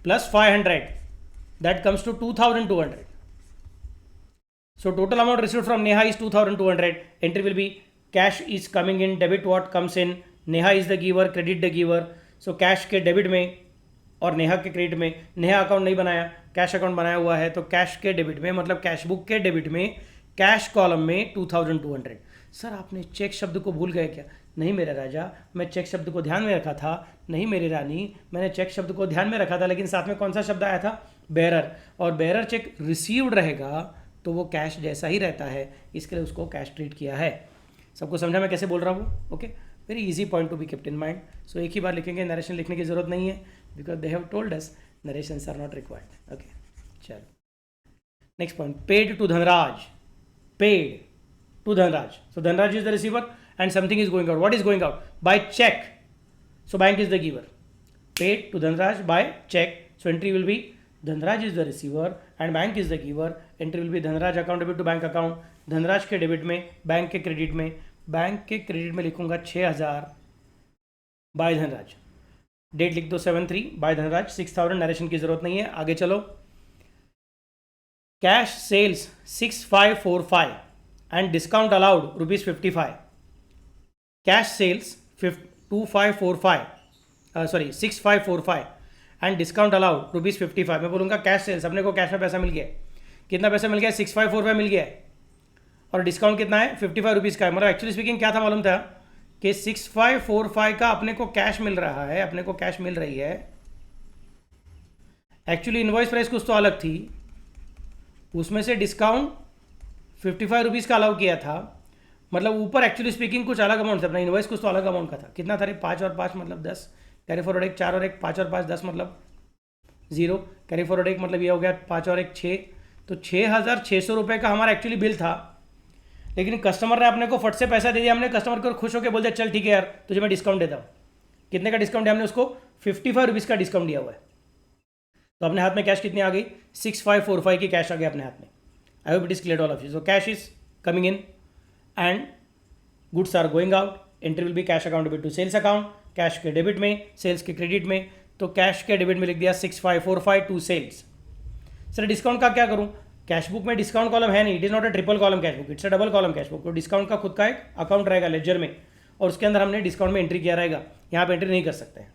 plus 500 that comes to 2200। So total amount received from Neha is 2200. Entry will be cash is coming in, debit what comes in, Neha is the giver, credit the giver. So cash के debit में और नेहा के credit में, Neha account नहीं बनाया, cash account बनाया हुआ है, तो कैश के डेबिट में मतलब कैश बुक के डेबिट में कैश कॉलम में 2200। सर आपने चेक शब्द को भूल गए क्या? नहीं मेरे राजा, मैं चेक शब्द को ध्यान में रखा था। नहीं मेरी रानी, मैंने चेक शब्द को ध्यान में रखा था, लेकिन साथ में कौन सा शब्द आया था, बेरर, और बेरर चेक रिसीव्ड रहेगा तो वो कैश जैसा ही रहता है, इसके लिए उसको कैश ट्रीट किया है। सबको समझा मैं कैसे बोल रहा हूँ? Okay, very easy point to be kept in mind. So एक ही बार लिखेंगे, नरेशन लिखने की जरूरत नहीं है, because they have told us narrations are not required. Okay चलो next point, paid to Dhanraj, paid to Dhanraj. So Dhanraj is the receiver and something is going out, what is going out, by cheque, so bank is the giver, paid to Dhanraj by cheque, so entry will be Dhanraj is the receiver and bank is the giver. Entry will be Dhanraj account debit to bank account, Dhanraj के debit में, bank के credit में, bank के credit में लिखूंगा 6000 bye Dhanraj, date लिख दो 7/3 bye Dhanraj, 6000, narration की जरूरत नहीं है। आगे चलो, cash sales 6545 and discount allowed ₹55, cash sales 6545 and discount allowed ₹55। मैं बोलूँगा कैश सेल्स, अपने को कैश में पैसा मिल गया, कितना पैसा मिल गया, 6545 मिल गया, और डिस्काउंट कितना है, ₹55 का है। मतलब एक्चुअली स्पीकिंग क्या था मालूम था कि 6545 का अपने को कैश मिल रहा है, अपने को कैश मिल रही है। एक्चुअली इनवॉइस प्राइस कुछ तो अलग थी, उसमें से डिस्काउंट ₹55 का अलाउ किया था, मतलब ऊपर एक्चुअली स्पीकिंग कुछ अलग अमाउंट था, अपना इन्वॉइस कुछ तो अलग अमाउंट का था। कितना था रे? 5 और 5 मतलब 10, कैरी फॉरवर्ड 1 4 और 1 5 और 5 10 मतलब 0, कैरी फॉरवर्ड 1 मतलब ये हो गया 5 और 1 6, तो 6,600 रुपये का हमारा एक्चुअली बिल था। लेकिन कस्टमर ने अपने को फट से पैसा दे दिया, हमने कस्टमर को खुश होकर बोल दिया चल ठीक है यार तुझे मैं डिस्काउंट देता हूँ। कितने का डिस्काउंट दिया हमने उसको? 55 रुपीज़ का डिस्काउंट दिया हुआ है। तो अपने हाथ में कैश कितनी आ गई? 6545 की कैश आ गई अपने हाथ में। I hope it is clear all of you. So cash is coming in and goods are going out. Entry will be cash account debit to sales account, cash के डेबिट में, sales के credit में। तो cash के debit में लिख दिया 6545 to sales. Sir discount का क्या करूँ? कैश बुक में डिस्काउंट कॉलम है नहीं, it is not a triple column cash book, it's a double column cash book. तो डिस्काउंट का खुद का एक अकाउंट रहेगा लेजर में, और उसके अंदर हमने डिस्काउंट में एंट्री किया रहेगा, यहाँ पे एंट्री नहीं कर सकते हैं।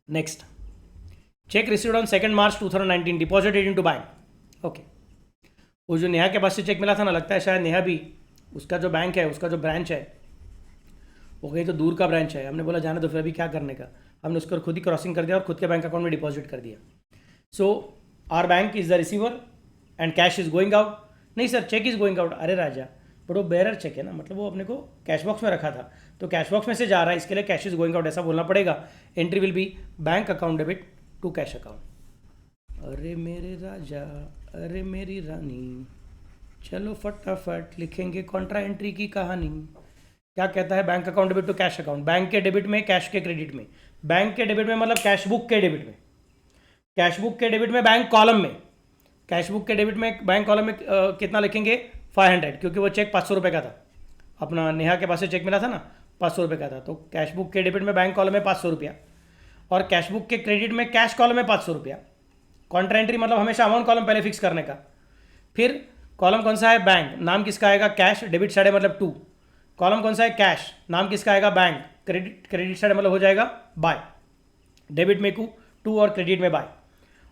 Next, check received on 2 March 2019 deposited into bank. Okay, वो जो नेहा के पास से चेक मिला था ना, लगता है शायद नेहा भी उसका जो बैंक है, उसका जो ब्रांच है वो कहीं तो दूर का ब्रांच है। हमने बोला जाने तो फिर अभी क्या करने का, हमने उसको खुद ही क्रॉसिंग कर दिया और खुद के बैंक अकाउंट में डिपॉजिट कर दिया। So are bank is the receiver and cash is going out. नहीं sir cheque is going out. अरे राजा, बट वो बेरर चेक है ना, मतलब वो अपने को कैश बॉक्स में रखा था, तो कैश बॉक्स में से जा रहा है, इसके लिए कैश इज गोइंग आउट ऐसा बोलना पड़ेगा। Entry will be bank account debit to cash account. अरे मेरे राजा, अरे मेरी रानी, चलो फटाफट लिखेंगे कॉन्ट्रा एंट्री की कहानी। क्या कहता है? Bank account debit to cash account. Bank के डेबिट में, कैश के क्रेडिट में। बैंक के डेबिट में मतलब कैश बुक के डेबिट में, कैश बुक के डेबिट में बैंक कॉलम में, कैश बुक के डेबिट में बैंक कॉलम में कितना लिखेंगे? 500, क्योंकि वो चेक 500 रुपये का था। अपना नेहा के पास से चेक मिला था ना, 500 रुपये का था। तो कैश बुक के डेबिट में बैंक कॉलम में 500 रुपया, और कैश बुक के क्रेडिट में कैश कॉलम में 500 रुपया। कॉन्ट्रा एंट्री मतलब हमेशा अमाउंट कॉलम पहले फिक्स करने का। फिर कॉलम कौन सा है? बैंक। नाम किसका आएगा? कैश। डेबिट साइड मतलब 2। कॉलम कौन सा है? कैश। नाम किसका आएगा? बैंक। क्रेडिट साइड मतलब हो जाएगा बाय। डेबिट में 2 और क्रेडिट में बाय।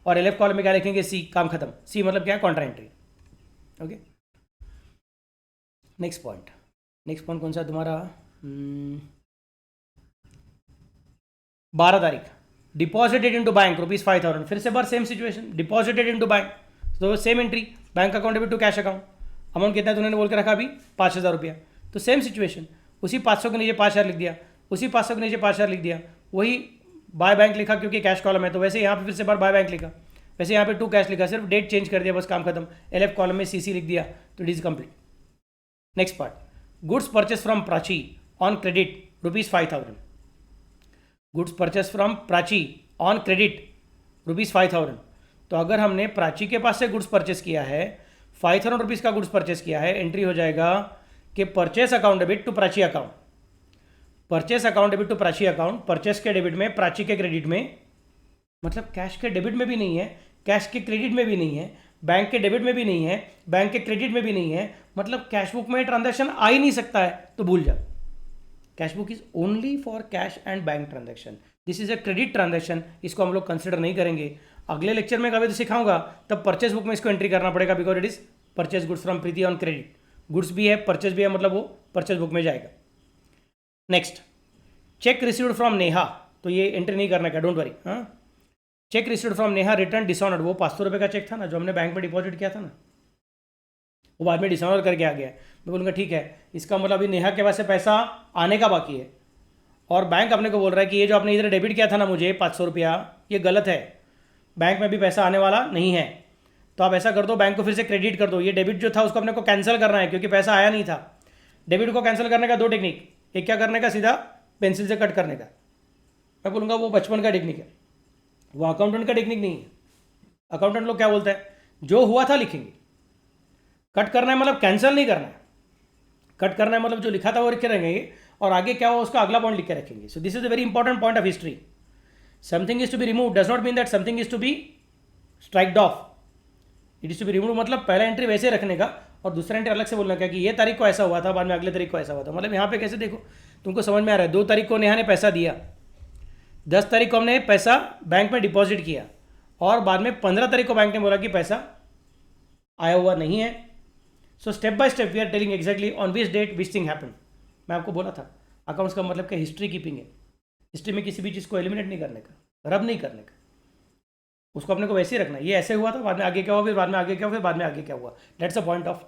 और एलएफ कॉलम में क्या लिखेंगे? सी। काम खत्म। सी मतलब क्या है? Contra entry. Okay, next point. Next point कौन सा है तुम्हारा? 12 तारीख, डिपॉजिटेड इनटू बैंक ₹5,000। फिर से बार same situation, deposited into bank, तो same entry, bank account debit to cash account. Amount कितना है तुमने बोल के रखा अभी? 5,000 रुपया। तो सेम सिचुएशन, उसी 500 के नीचे 5,000 लिख दिया, उसी 500 के नीचे 5,000 लिख दिया, वही बाय बैंक लिखा क्योंकि कैश कॉलम है, तो वैसे यहाँ पे फिर से बार बाय बैंक लिखा, वैसे यहाँ पे टू कैश लिखा, सिर्फ डेट चेंज कर दिया, बस काम खत्म। एलएफ कॉलम में सीसी लिख दिया, तो it is complete. Next part, goods purchase from Prachi on credit ₹5,000। Goods purchase from Prachi on credit ₹5,000। तो अगर हमने प्राची के पास से गुड्स परचेस किया है, 5,000 रुपीज़ का गुड्स परचेस किया है, एंट्री हो जाएगा कि purchase account debit to Prachi account. Purchase account debit to Prachi account, purchase के डेबिट में, प्राची के क्रेडिट में, मतलब कैश के डेबिट में भी नहीं है, कैश के क्रेडिट में भी नहीं है, बैंक के डेबिट में भी नहीं है, बैंक के क्रेडिट में भी नहीं है, मतलब कैश बुक में ट्रांजैक्शन आ ही नहीं सकता है, तो भूल जाओ। Cash book is only for cash and bank transaction. This is a credit transaction, इसको हम लोग कंसिडर नहीं करेंगे। अगले लेक्चर में कभी तो सिखाऊंगा, तब परचेस बुक में इसको एंट्री करना पड़ेगा, because it is purchase goods from Preeti on credit. Goods भी है, परचेस भी है, मतलब वो परचेस बुक में जाएगा। Next, check received from Neha, तो ये एंट्री नहीं करना का, डोंट वरी। हाँ, check received from Neha return dishonoured, वो 500 रुपये का चेक था ना जो हमने बैंक में डिपॉजिट किया था ना, वो बाद में डिसऑनर करके आ गया। मैं बोलूँगा ठीक है, इसका मतलब अभी नेहा के पास से पैसा आने का बाकी है, और बैंक अपने को बोल रहा है कि ये जो आपने इधर डेबिट किया था ना मुझे 500 रुपया, ये गलत है, बैंक में भी पैसा आने वाला नहीं है। तो आप ऐसा कर दो, बैंक को फिर से क्रेडिट कर दो। ये डेबिट जो था उसको अपने को कैंसिल करना है, क्योंकि पैसा आया नहीं था। डेबिट को कैंसिल करने का 2 टेक्निक, एक क्या करने का, सीधा पेंसिल से कट करने का। मैं बोलूँगा वो बचपन का टेक्निक है, वो अकाउंटेंट का टेक्निक नहीं है। अकाउंटेंट लोग क्या बोलते हैं, जो हुआ था लिखेंगे। कट करना है मतलब कैंसिल नहीं करना है, कट करना है मतलब जो लिखा था वो लिख के रखेंगे, और आगे क्या हुआ उसका अगला पॉइंट लिख के रखेंगे। So this is a very important point of history. Something is to be remove does not mean that something is to be striked off. It is to be remove मतलब पहला एंट्री वैसे रखने का, और दूसरा एंट्री अलग से बोलना क्या कि ये तारीख को ऐसा हुआ था, बाद में अगले तारीख को ऐसा हुआ था। मतलब यहाँ पे कैसे देखो, तुमको समझ में आ रहा है। 2 तारीख को नेहा ने पैसा दिया, 10 तारीख को हमने पैसा बैंक में डिपॉजिट किया, और बाद में 15 तारीख को बैंक ने बोला कि पैसा आया हुआ नहीं है। So step by step we are telling exactly on which date which thing happen. मैं आपको बोला था अकाउंट्स का मतलब क्या, हिस्ट्री कीपिंग है। हिस्ट्री में किसी भी चीज़ को एलिमिनेट नहीं करने का, रब नहीं करने का, उसको अपने को वैसे ही रखना है। ये ऐसे हुआ था, बाद में आगे क्या हुआ, फिर बाद में आगे क्या हुआ, फिर बाद में आगे क्या हुआ। That's a point of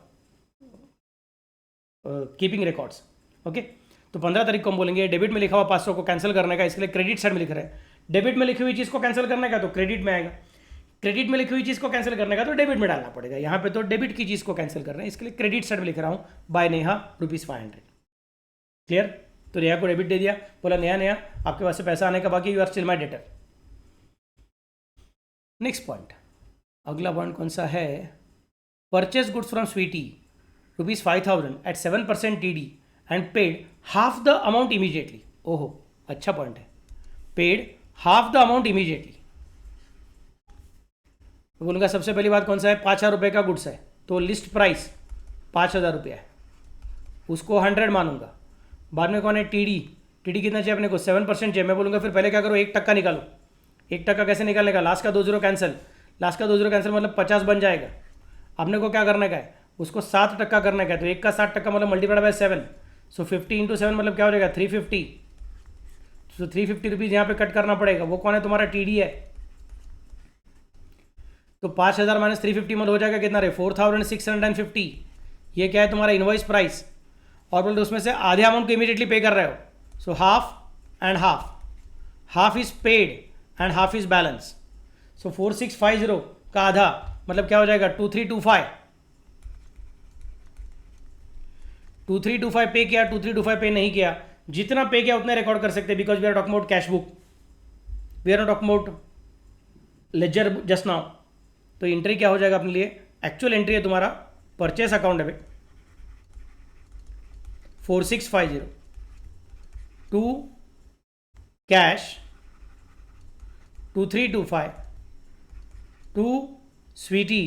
keeping records. Okay, तो 15 तारीख को हम बोलेंगे डेबिट में लिखा हुआ 500 को कैंसिल करने का, इसके लिए क्रेडिट साइड में लिख रहे हैं। डेबिट में लिखी हुई चीज़ को कैंसिल करने का तो क्रेडिट में आएगा, क्रेडिट में लिखी हुई चीज़ को कैंसिल करने का तो डेबिट में डालना पड़ेगा। यहाँ पे तो डेबिट की चीज़ को कैंसिल कर रहे हैं, इसके लिए क्रेडिट साइड में लिख रहा हूँ बाय नेहा ₹500। क्लियर? तो नेहा को डेबिट दे दिया, बोला नेहा आपके पास से पैसा आने का बाकी, you are still my debtor. Next point, अगला पॉइंट कौन सा है? Purchase goods from Sweety ₹5,000 at 7% TD and paid half the amount immediately. ओहो, अच्छा पॉइंट है, paid half the amount immediately. बोलूँगा सबसे पहली बात कौन सा है? 5,000 रुपये का गुड्स है तो लिस्ट प्राइस 5,000 रुपया है, उसको 100 मानूंगा। बाद में कौन है? टीडी कितना चाहिए अपने को? 7% चाहिए। मैं बोलूँगा फिर पहले क्या करो, 1% निकालो। 1% कैसे निकालने का? लास्ट का 2 0 कैंसिल, लास्ट का 2 0 कैंसिल मतलब 50 बन जाएगा। आपने को क्या करने का है? उसको 7% करने का है, तो 1 का 7% मतलब मल्टीप्लाइड बाय 7, सो 50 × 7 मतलब क्या हो जाएगा? 350। तो 350 रुपीज़ यहाँ पे कट करना पड़ेगा। वो कौन है? तुम्हारा टीडी है। तो 5,000 माइनस 350 मतलब हो जाएगा कितना रे? 4,650। ये क्या है? तुम्हारा इनवॉइस प्राइस। और बोलते उसमें से आधे अमाउंट को इमीडिएटली पे कर रहे हो, so half and half, half is paid and half is balance. So 4,650 का आधा मतलब क्या हो जाएगा? 2,325। 2,325 पे किया, 2,325 पे नहीं किया, जितना पे किया उतने रिकॉर्ड कर सकते हैं, because we are talking about cash book, we are not talking about ledger just now. तो एंट्री क्या हो जाएगा अपने लिए? एक्चुअल एंट्री है तुम्हारा purchase account debit 4,650 to cash 2,325 to Sweety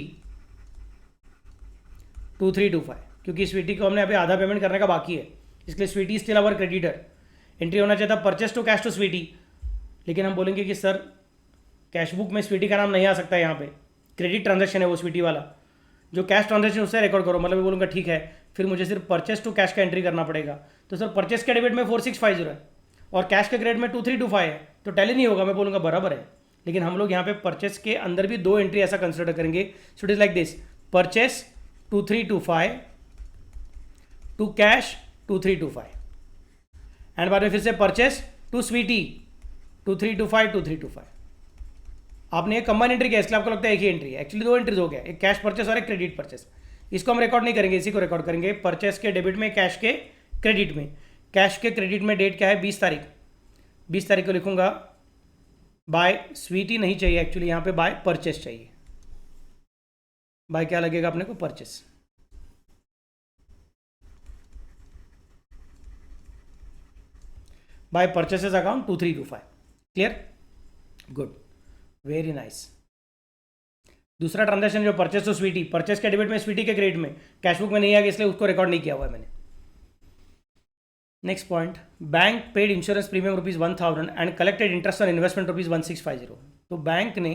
2,325, क्योंकि स्वीटी को हमने अभी आधा पेमेंट करने का बाकी है, इसलिए Sweety still our creditor. Entry होना चाहिए था purchase to cash to Sweety, लेकिन हम बोलेंगे कि सर कैश बुक में स्वीटी का नाम नहीं आ सकता है, यहाँ पे क्रेडिट ट्रांजैक्शन है वो स्वीटी वाला, जो कैश ट्रांजैक्शन उससे रिकॉर्ड करो। मतलब मैं बोलूँगा ठीक है, फिर मुझे सिर्फ परचेस टू कैश का एंट्री करना पड़ेगा। तो सर परचेस के डेबिट में 4,650 है और कैश के क्रेडिट में 2,325 है, तो टैली नहीं होगा। मैं बोलूँगा बराबर है, लेकिन हम लोग यहाँ पे परचेस के अंदर भी 2 एंट्री ऐसा कंसिडर करेंगे। So it is like this, purchase 2,325 to cash 2,325 and बाद में फिर से परचेस टू स्वीटी 2,325। आपने एक कंबाइन एंट्री किया, इसलिए आपको लगता है एक ही एंट्री है, एक्चुअली 2 एंट्रीज हो गया, एक कैश परचेस और एक क्रेडिट परचेस। इसको हम रिकॉर्ड नहीं करेंगे, इसी को रिकॉर्ड करेंगे, परचेस के डेबिट में, कैश के क्रेडिट में। कैश के क्रेडिट में डेट क्या है? 20 तारीख। 20 तारीख को लिखूंगा बाय स्वीटी नहीं चाहिए, एक्चुअली यहाँ पे बाय परचेस चाहिए। बाय क्या लगेगा अपने को? Purchase. By purchases account 2,325। Clear? Good, very nice. दूसरा ट्रांजैक्शन जो परचेस टू स्वीटी, परचेस के डेबिट में, स्वीटी के क्रेडिट में, कैश बुक में नहीं आ गया इसलिए उसको रिकॉर्ड नहीं किया हुआ है मैंने। Next point, bank paid insurance premium ₹1,000 and collected interest on investment ₹1,650। तो बैंक ने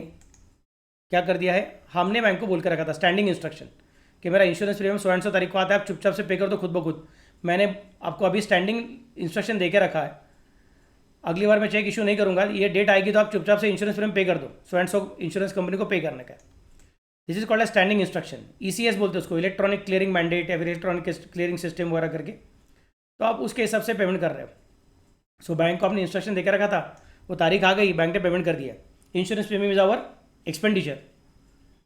क्या कर दिया है? हमने बैंक को बोल कर रखा था स्टैंडिंग इंस्ट्रक्शन कि मेरा इंश्योरेंस प्रीमियम 100 तारीख को आता है, आप चुपचाप से पे कर दो खुद ब खुद। मैंने आपको अभी स्टैंडिंग इंस्ट्रक्शन दे के रखा है, अगली बार मैं चेक इशू नहीं करूंगा, ये डेट आएगी तो आप चुपचाप से इंश्योरेंस प्रीमियम पे कर दो, सो इंश्योरेंस कंपनी को पे करने का। This is called a standing instruction, ECS बोलते हैं उसको, इलेक्ट्रॉनिक क्लियरिंग मैंडेट या फिर इलेक्ट्रॉनिक क्लियरिंग सिस्टम वगैरह करके। तो आप उसके हिसाब से पेमेंट कर रहे हो। सो बैंक को आपने इंस्ट्रक्शन देकर रखा था, वो तारीख आ गई, बैंक ने पेमेंट कर दिया। Insurance premium is our expenditure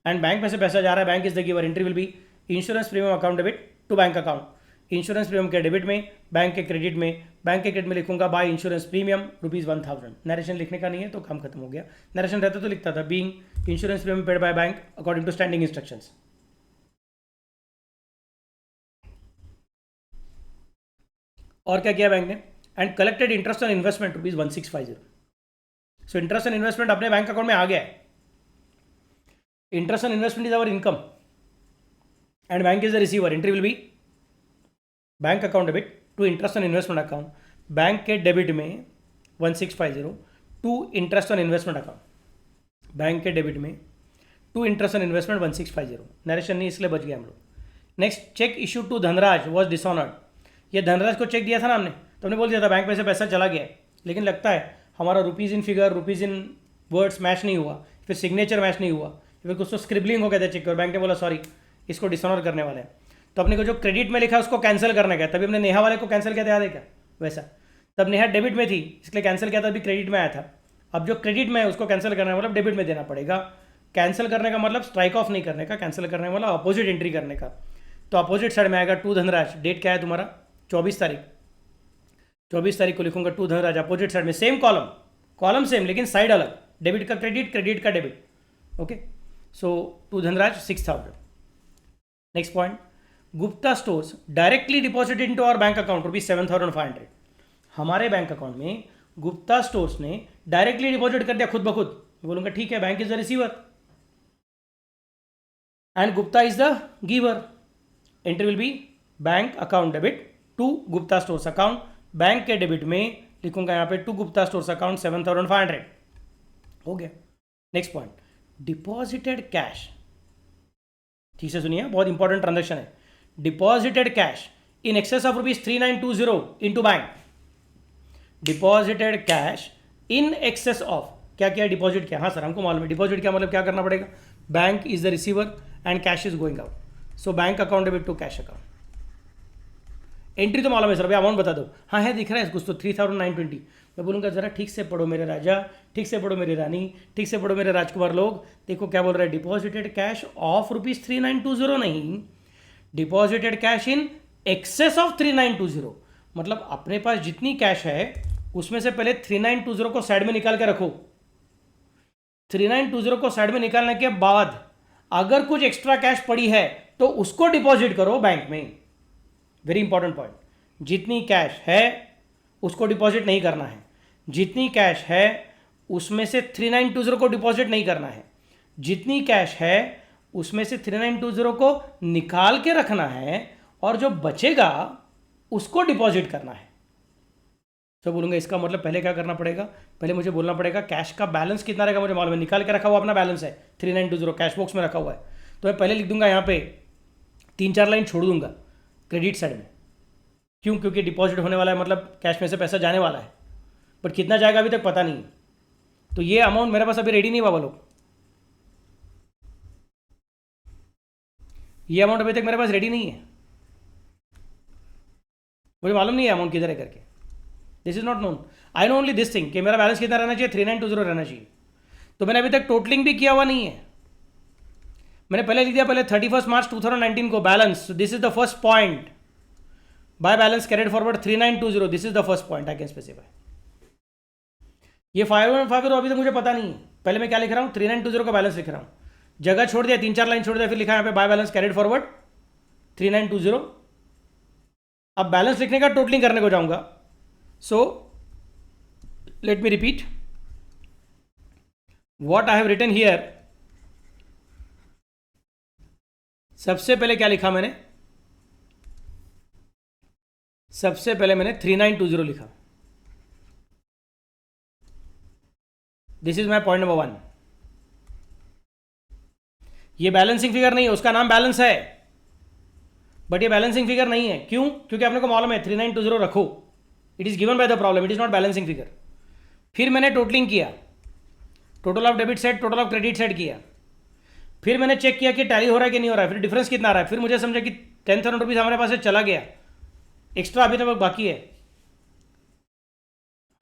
and bank में से पैसा जा रहा है, bank is the giver. Entry will be insurance premium account debit to bank account. Insurance premium के डेबिट में, बैंक के क्रेडिट में, बैंक के क्रेडिट में लिखूंगा बाय इंश्योरेंस प्रीमियम ₹1,000। नरेशन लिखने का नहीं है तो काम खत्म हो गया, नरेशन रहता तो लिखता था being insurance premium paid by bank according to standing instructions. और क्या किया बैंक ने? And collected interest on investment ₹1,650। So interest on investment अपने बैंक अकाउंट में आ गया है। Interest on investment is our income and bank is the receiver. Entry will be bank account debit to interest on investment account, bank के debit में 1,650 to interest on investment account, bank के debit में to interest on investment 1,650। Narration नहीं इसलिए बच गया हम लोग। Next, cheque issue to Dhanraj was dishonoured. ये धनराज को चेक दिया था ना हमने, तो हमने बोल दिया था बैंक में से पैसा चला गया है, लेकिन लगता है हमारा rupees in figure, rupees in words match नहीं हुआ, फिर सिग्नेचर मैच नहीं हुआ, फिर कुछ तो स्क्रिबलिंग हो गया था चेक, और बैंक ने बोला सॉरी इसको डिसऑनर करने वाले हैं। तो अपने को जो क्रेडिट में लिखा है उसको कैंसिल करना क्या, तभी हमने नेहा वाले को कैंसिल किया था, याद है क्या? वैसा तब नेहा डेबिट में थी इसलिए कैंसिल किया था, अभी क्रेडिट में आया था। अब जो क्रेडिट में है उसको कैंसिल करना है मतलब डेबिट में देना पड़ेगा। कैंसिल करने का मतलब स्ट्राइक ऑफ नहीं करने का, कैंसिल करने का मतलब अपोजिट एंट्री करने का। तो अपोजिट साइड में आएगा टू धनराज, डेट क्या है तुम्हारा 24 तारीख, 24 तारीख को लिखूंगा टू धनराज, अपोजिट साइड में सेम कॉलम, कॉलम सेम लेकिन साइड अलग, डेबिट का क्रेडिट, क्रेडिट का debit. Okay, so to Dhanraj 6000। Next point, Gupta stores directly deposit into our bank account ₹7,500। हमारे बैंक अकाउंट में गुप्ता स्टोर्स ने डायरेक्टली डिपॉजिट कर दिया खुद ब खुद। बोलूंगा ठीक है, bank is the receiver and Gupta is the giver. Entry will be bank account debit to Gupta stores account. Bank के डेबिट में लिखूंगा यहाँ पे टू गुप्ता स्टोर्स अकाउंट 7,500। हो गया। Next point, deposited cash. ठीक से सुनिए, बहुत इंपॉर्टेंट ट्रांजेक्शन है। Deposited cash in excess of ₹3920 into bank. Deposited cash in excess of, क्या किया डिपॉजिट किया, हाँ सर हमको मालूम है डिपॉजिट क्या मतलब, क्या करना पड़ेगा, bank is the receiver and cash is going out, so bank account debit to cash account. Entry तो मालूम है सर, अभी अमाउंट बता दो, हाँ है दिख रहा है कुछ तो 3,920। मैं बोलूँगा जरा ठीक से पढ़ो मेरे राजा, ठीक से पढ़ो मेरी रानी, ठीक से पढ़ो मेरे राजकुमार लोग। देखो क्या बोल रहा है, डिपॉजिटेड कैश ऑफ ₹3920 नहीं, deposited cash in excess of 3920। मतलब अपने पास जितनी कैश है उसमें से पहले 3920 को साइड में निकाल के रखो। 3920 को साइड में निकालने के बाद अगर कुछ एक्स्ट्रा कैश पड़ी है तो उसको डिपॉजिट करो बैंक में। वेरी इंपॉर्टेंट पॉइंट, जितनी कैश है उसको डिपॉजिट नहीं करना है, जितनी कैश है उसमें से 3920 को डिपॉजिट नहीं करना है, जितनी कैश है उसमें से 3920 को निकाल के रखना है और जो बचेगा उसको डिपॉजिट करना है। तो बोलूँगा इसका मतलब पहले क्या करना पड़ेगा, पहले मुझे बोलना पड़ेगा कैश का बैलेंस कितना रहेगा मुझे मालूम है, निकाल के रखा हुआ अपना बैलेंस है 3920 कैश बॉक्स में रखा हुआ है। तो मैं पहले लिख दूंगा यहाँ पे 3-4 लाइन छोड़ दूंगा क्रेडिट साइड में। क्यों? क्योंकि डिपॉजिट होने वाला है, मतलब कैश में से पैसा जाने वाला है, बट कितना जाएगा अभी तक पता नहीं। तो ये अमाउंट मेरे पास अभी रेडी नहीं बाबा लोग, ये अमाउंट अभी तक मेरे पास रेडी नहीं है, मुझे मालूम नहीं है अमाउंट किधर है करके। This is not known, I know only this thing कि मेरा बैलेंस कितना रहना चाहिए, 3920 रहना चाहिए। तो मैंने अभी तक टोटलिंग भी किया हुआ नहीं है, मैंने पहले लिख दिया पहले 31 मार्च 2019 को balance. This is the first point, by balance carried forward 3920, this is the first point I can specify. ये 515 अभी तक मुझे पता नहीं है, पहले मैं क्या लिख रहा हूँ 3920 का बैलेंस लिख रहा हूँ, जगह छोड़ दिया 3-4 लाइन छोड़ दिया, फिर लिखा यहाँ पे बाय बैलेंस कैरिड फॉरवर्ड 3920। अब बैलेंस लिखने का टोटलिंग करने को जाऊंगा। So let me repeat what I have written here. सबसे पहले क्या लिखा मैंने, सबसे पहले मैंने 3920 लिखा। This is my point number 1। ये बैलेंसिंग फिगर नहीं है, उसका नाम बैलेंस है बट ये बैलेंसिंग फिगर नहीं है। क्यों? क्योंकि आपने को मालूम है 3920 रखो, it is given by the problem, it is not balancing figure. फिर मैंने टोटलिंग किया, total of debit side total of credit side किया, फिर मैंने चेक किया कि टैली हो रहा है कि नहीं हो रहा है, फिर डिफरेंस कितना आ रहा है, फिर मुझे समझा कि 10,000 रुपीज़ हमारे पास से चला गया, एक्स्ट्रा अभी तक बाकी है।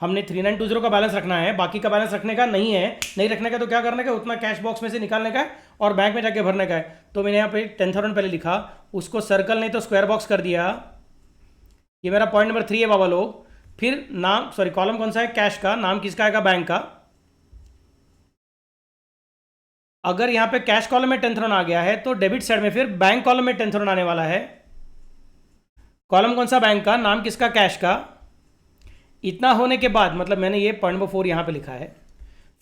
हमने 3920 का बैलेंस रखना है, बाकी का बैलेंस रखने का नहीं है, नहीं रखने का तो क्या करने का, उतना कैश बॉक्स में से निकालने का है और बैंक में जाके भरने का है। तो मैंने यहाँ पे 10,000 पहले लिखा, उसको सर्कल नहीं तो स्क्वायर बॉक्स कर दिया। ये मेरा पॉइंट नंबर 3 है बाबा लोग। फिर नाम, सॉरी कॉलम कौन सा है, कैश का, नाम किसका आएगा, बैंक का। अगर यहां पे कैश कॉलम में 10,000 आ गया है तो डेबिट साइड में फिर बैंक कॉलम में 10,000 आने वाला है। कॉलम कौन सा, बैंक का, नाम किसका, कैश का। इतना होने के बाद मतलब मैंने ये पॉइंट नंबर 4 यहां पे लिखा है।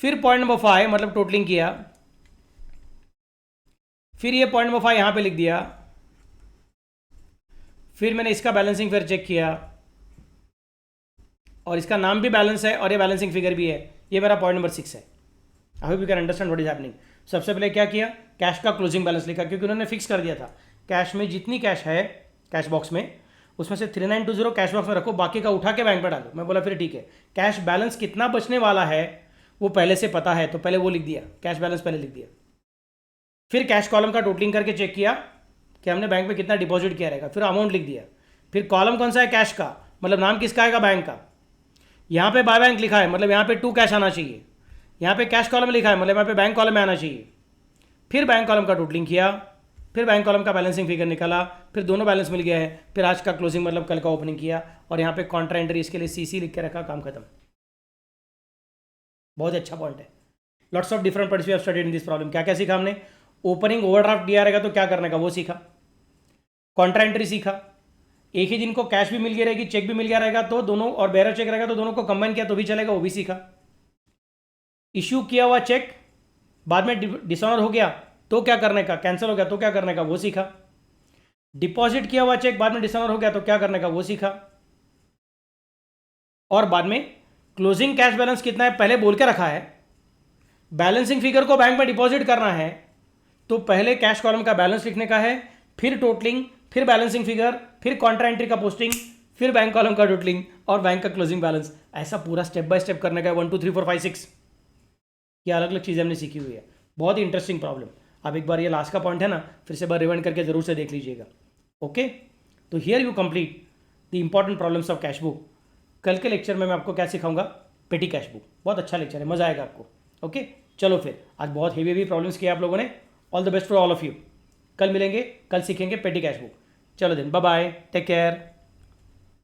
फिर पॉइंट नंबर 5 मतलब टोटलिंग किया, फिर ये पॉइंट नंबर 5 यहां पे लिख दिया, फिर मैंने इसका बैलेंसिंग फिर चेक किया और इसका नाम भी बैलेंस है और ये बैलेंसिंग फिगर भी है। ये मेरा पॉइंट नंबर 6 है। आई hope you can understand what is happening. सबसे पहले क्या किया, कैश का क्लोजिंग बैलेंस लिखा, क्योंकि उन्होंने फिक्स कर दिया था कैश में जितनी कैश है कैश बॉक्स में, उसमें से 3920 कैश बॉक्स में रखो, बाकी का उठा के बैंक में डालो। मैं बोला फिर ठीक है, कैश बैलेंस कितना बचने वाला है वो पहले से पता है, तो पहले वो लिख दिया, कैश बैलेंस पहले लिख दिया। फिर कैश कॉलम का टोटलिंग करके चेक किया कि हमने बैंक में कितना डिपॉजिट किया रहेगा, फिर अमाउंट लिख दिया। फिर कॉलम कौन सा है, कैश का, मतलब नाम किसका आएगा, बैंक का। यहाँ पे बाय बैंक लिखा है, मतलब यहाँ पे टू कैश आना चाहिए। यहाँ पे कैश कॉलम लिखा है, मतलब यहाँ पे बैंक कॉलम में आना चाहिए। फिर बैंक कॉलम का टोटलिंग किया, फिर बैंक कॉलम का बैलेंसिंग फिगर निकाला, फिर दोनों बैलेंस मिल गया है, फिर आज का क्लोजिंग मतलब कल का ओपनिंग किया, और यहाँ पे कॉन्ट्रा एंट्री इसके लिए सीसी लिख के रखा, काम खत्म। बहुत अच्छा पॉइंट है। Lots of different points we have studied in this problem. क्या क्या सीखा हमने, ओपनिंग ओवरड्राफ्ट दिया रहेगा तो क्या करने का वो सीखा, कॉन्ट्रा एंट्री सीखा, एक ही दिन को कैश भी मिल गया रहेगी, चेक भी मिल गया रहेगा तो दोनों, और बेरर चेक रहेगा तो दोनों को कंबाइन किया तो भी चलेगा, वो भी सीखा। इश्यू किया हुआ चेक बाद में डिसऑनर हो गया तो क्या करने का, कैंसिल हो गया तो क्या करने का, वो सीखा। डिपॉजिट किया हुआ चेक बाद में डिसऑनर हो गया तो क्या करने का, वो सीखा। और बाद में क्लोजिंग कैश बैलेंस कितना है पहले बोल के रखा है, बैलेंसिंग फिगर को बैंक में डिपॉजिट करना है तो पहले कैश कॉलम का बैलेंस लिखने का है, फिर टोटलिंग, फिर बैलेंसिंग फिगर, फिर कॉन्ट्रा एंट्री का पोस्टिंग, फिर बैंक कॉलम का टोटलिंग और बैंक का क्लोजिंग बैलेंस। ऐसा पूरा स्टेप बाय स्टेप करने का है। 1 2 3 4 5 6 ये अलग अलग चीज़ें हमने सीखी हुई है। बहुत ही इंटरेस्टिंग प्रॉब्लम। आप एक बार ये लास्ट का पॉइंट है ना, फिर से बार रिवाइंड करके जरूर से देख लीजिएगा। ओके, तो here you complete the important problems of cash book. कल के लेक्चर में मैं आपको क्या सिखाऊंगा, पेटी कैश बुक। बहुत अच्छा लेक्चर है, मजा आएगा आपको। ओके, चलो फिर आज बहुत हेवी प्रॉब्लम्स किए आप लोगों ने। All the best for all of you. कल मिलेंगे, कल सीखेंगे पेटी कैश बुक। चलो दिन, बाय बाय, टेक केयर।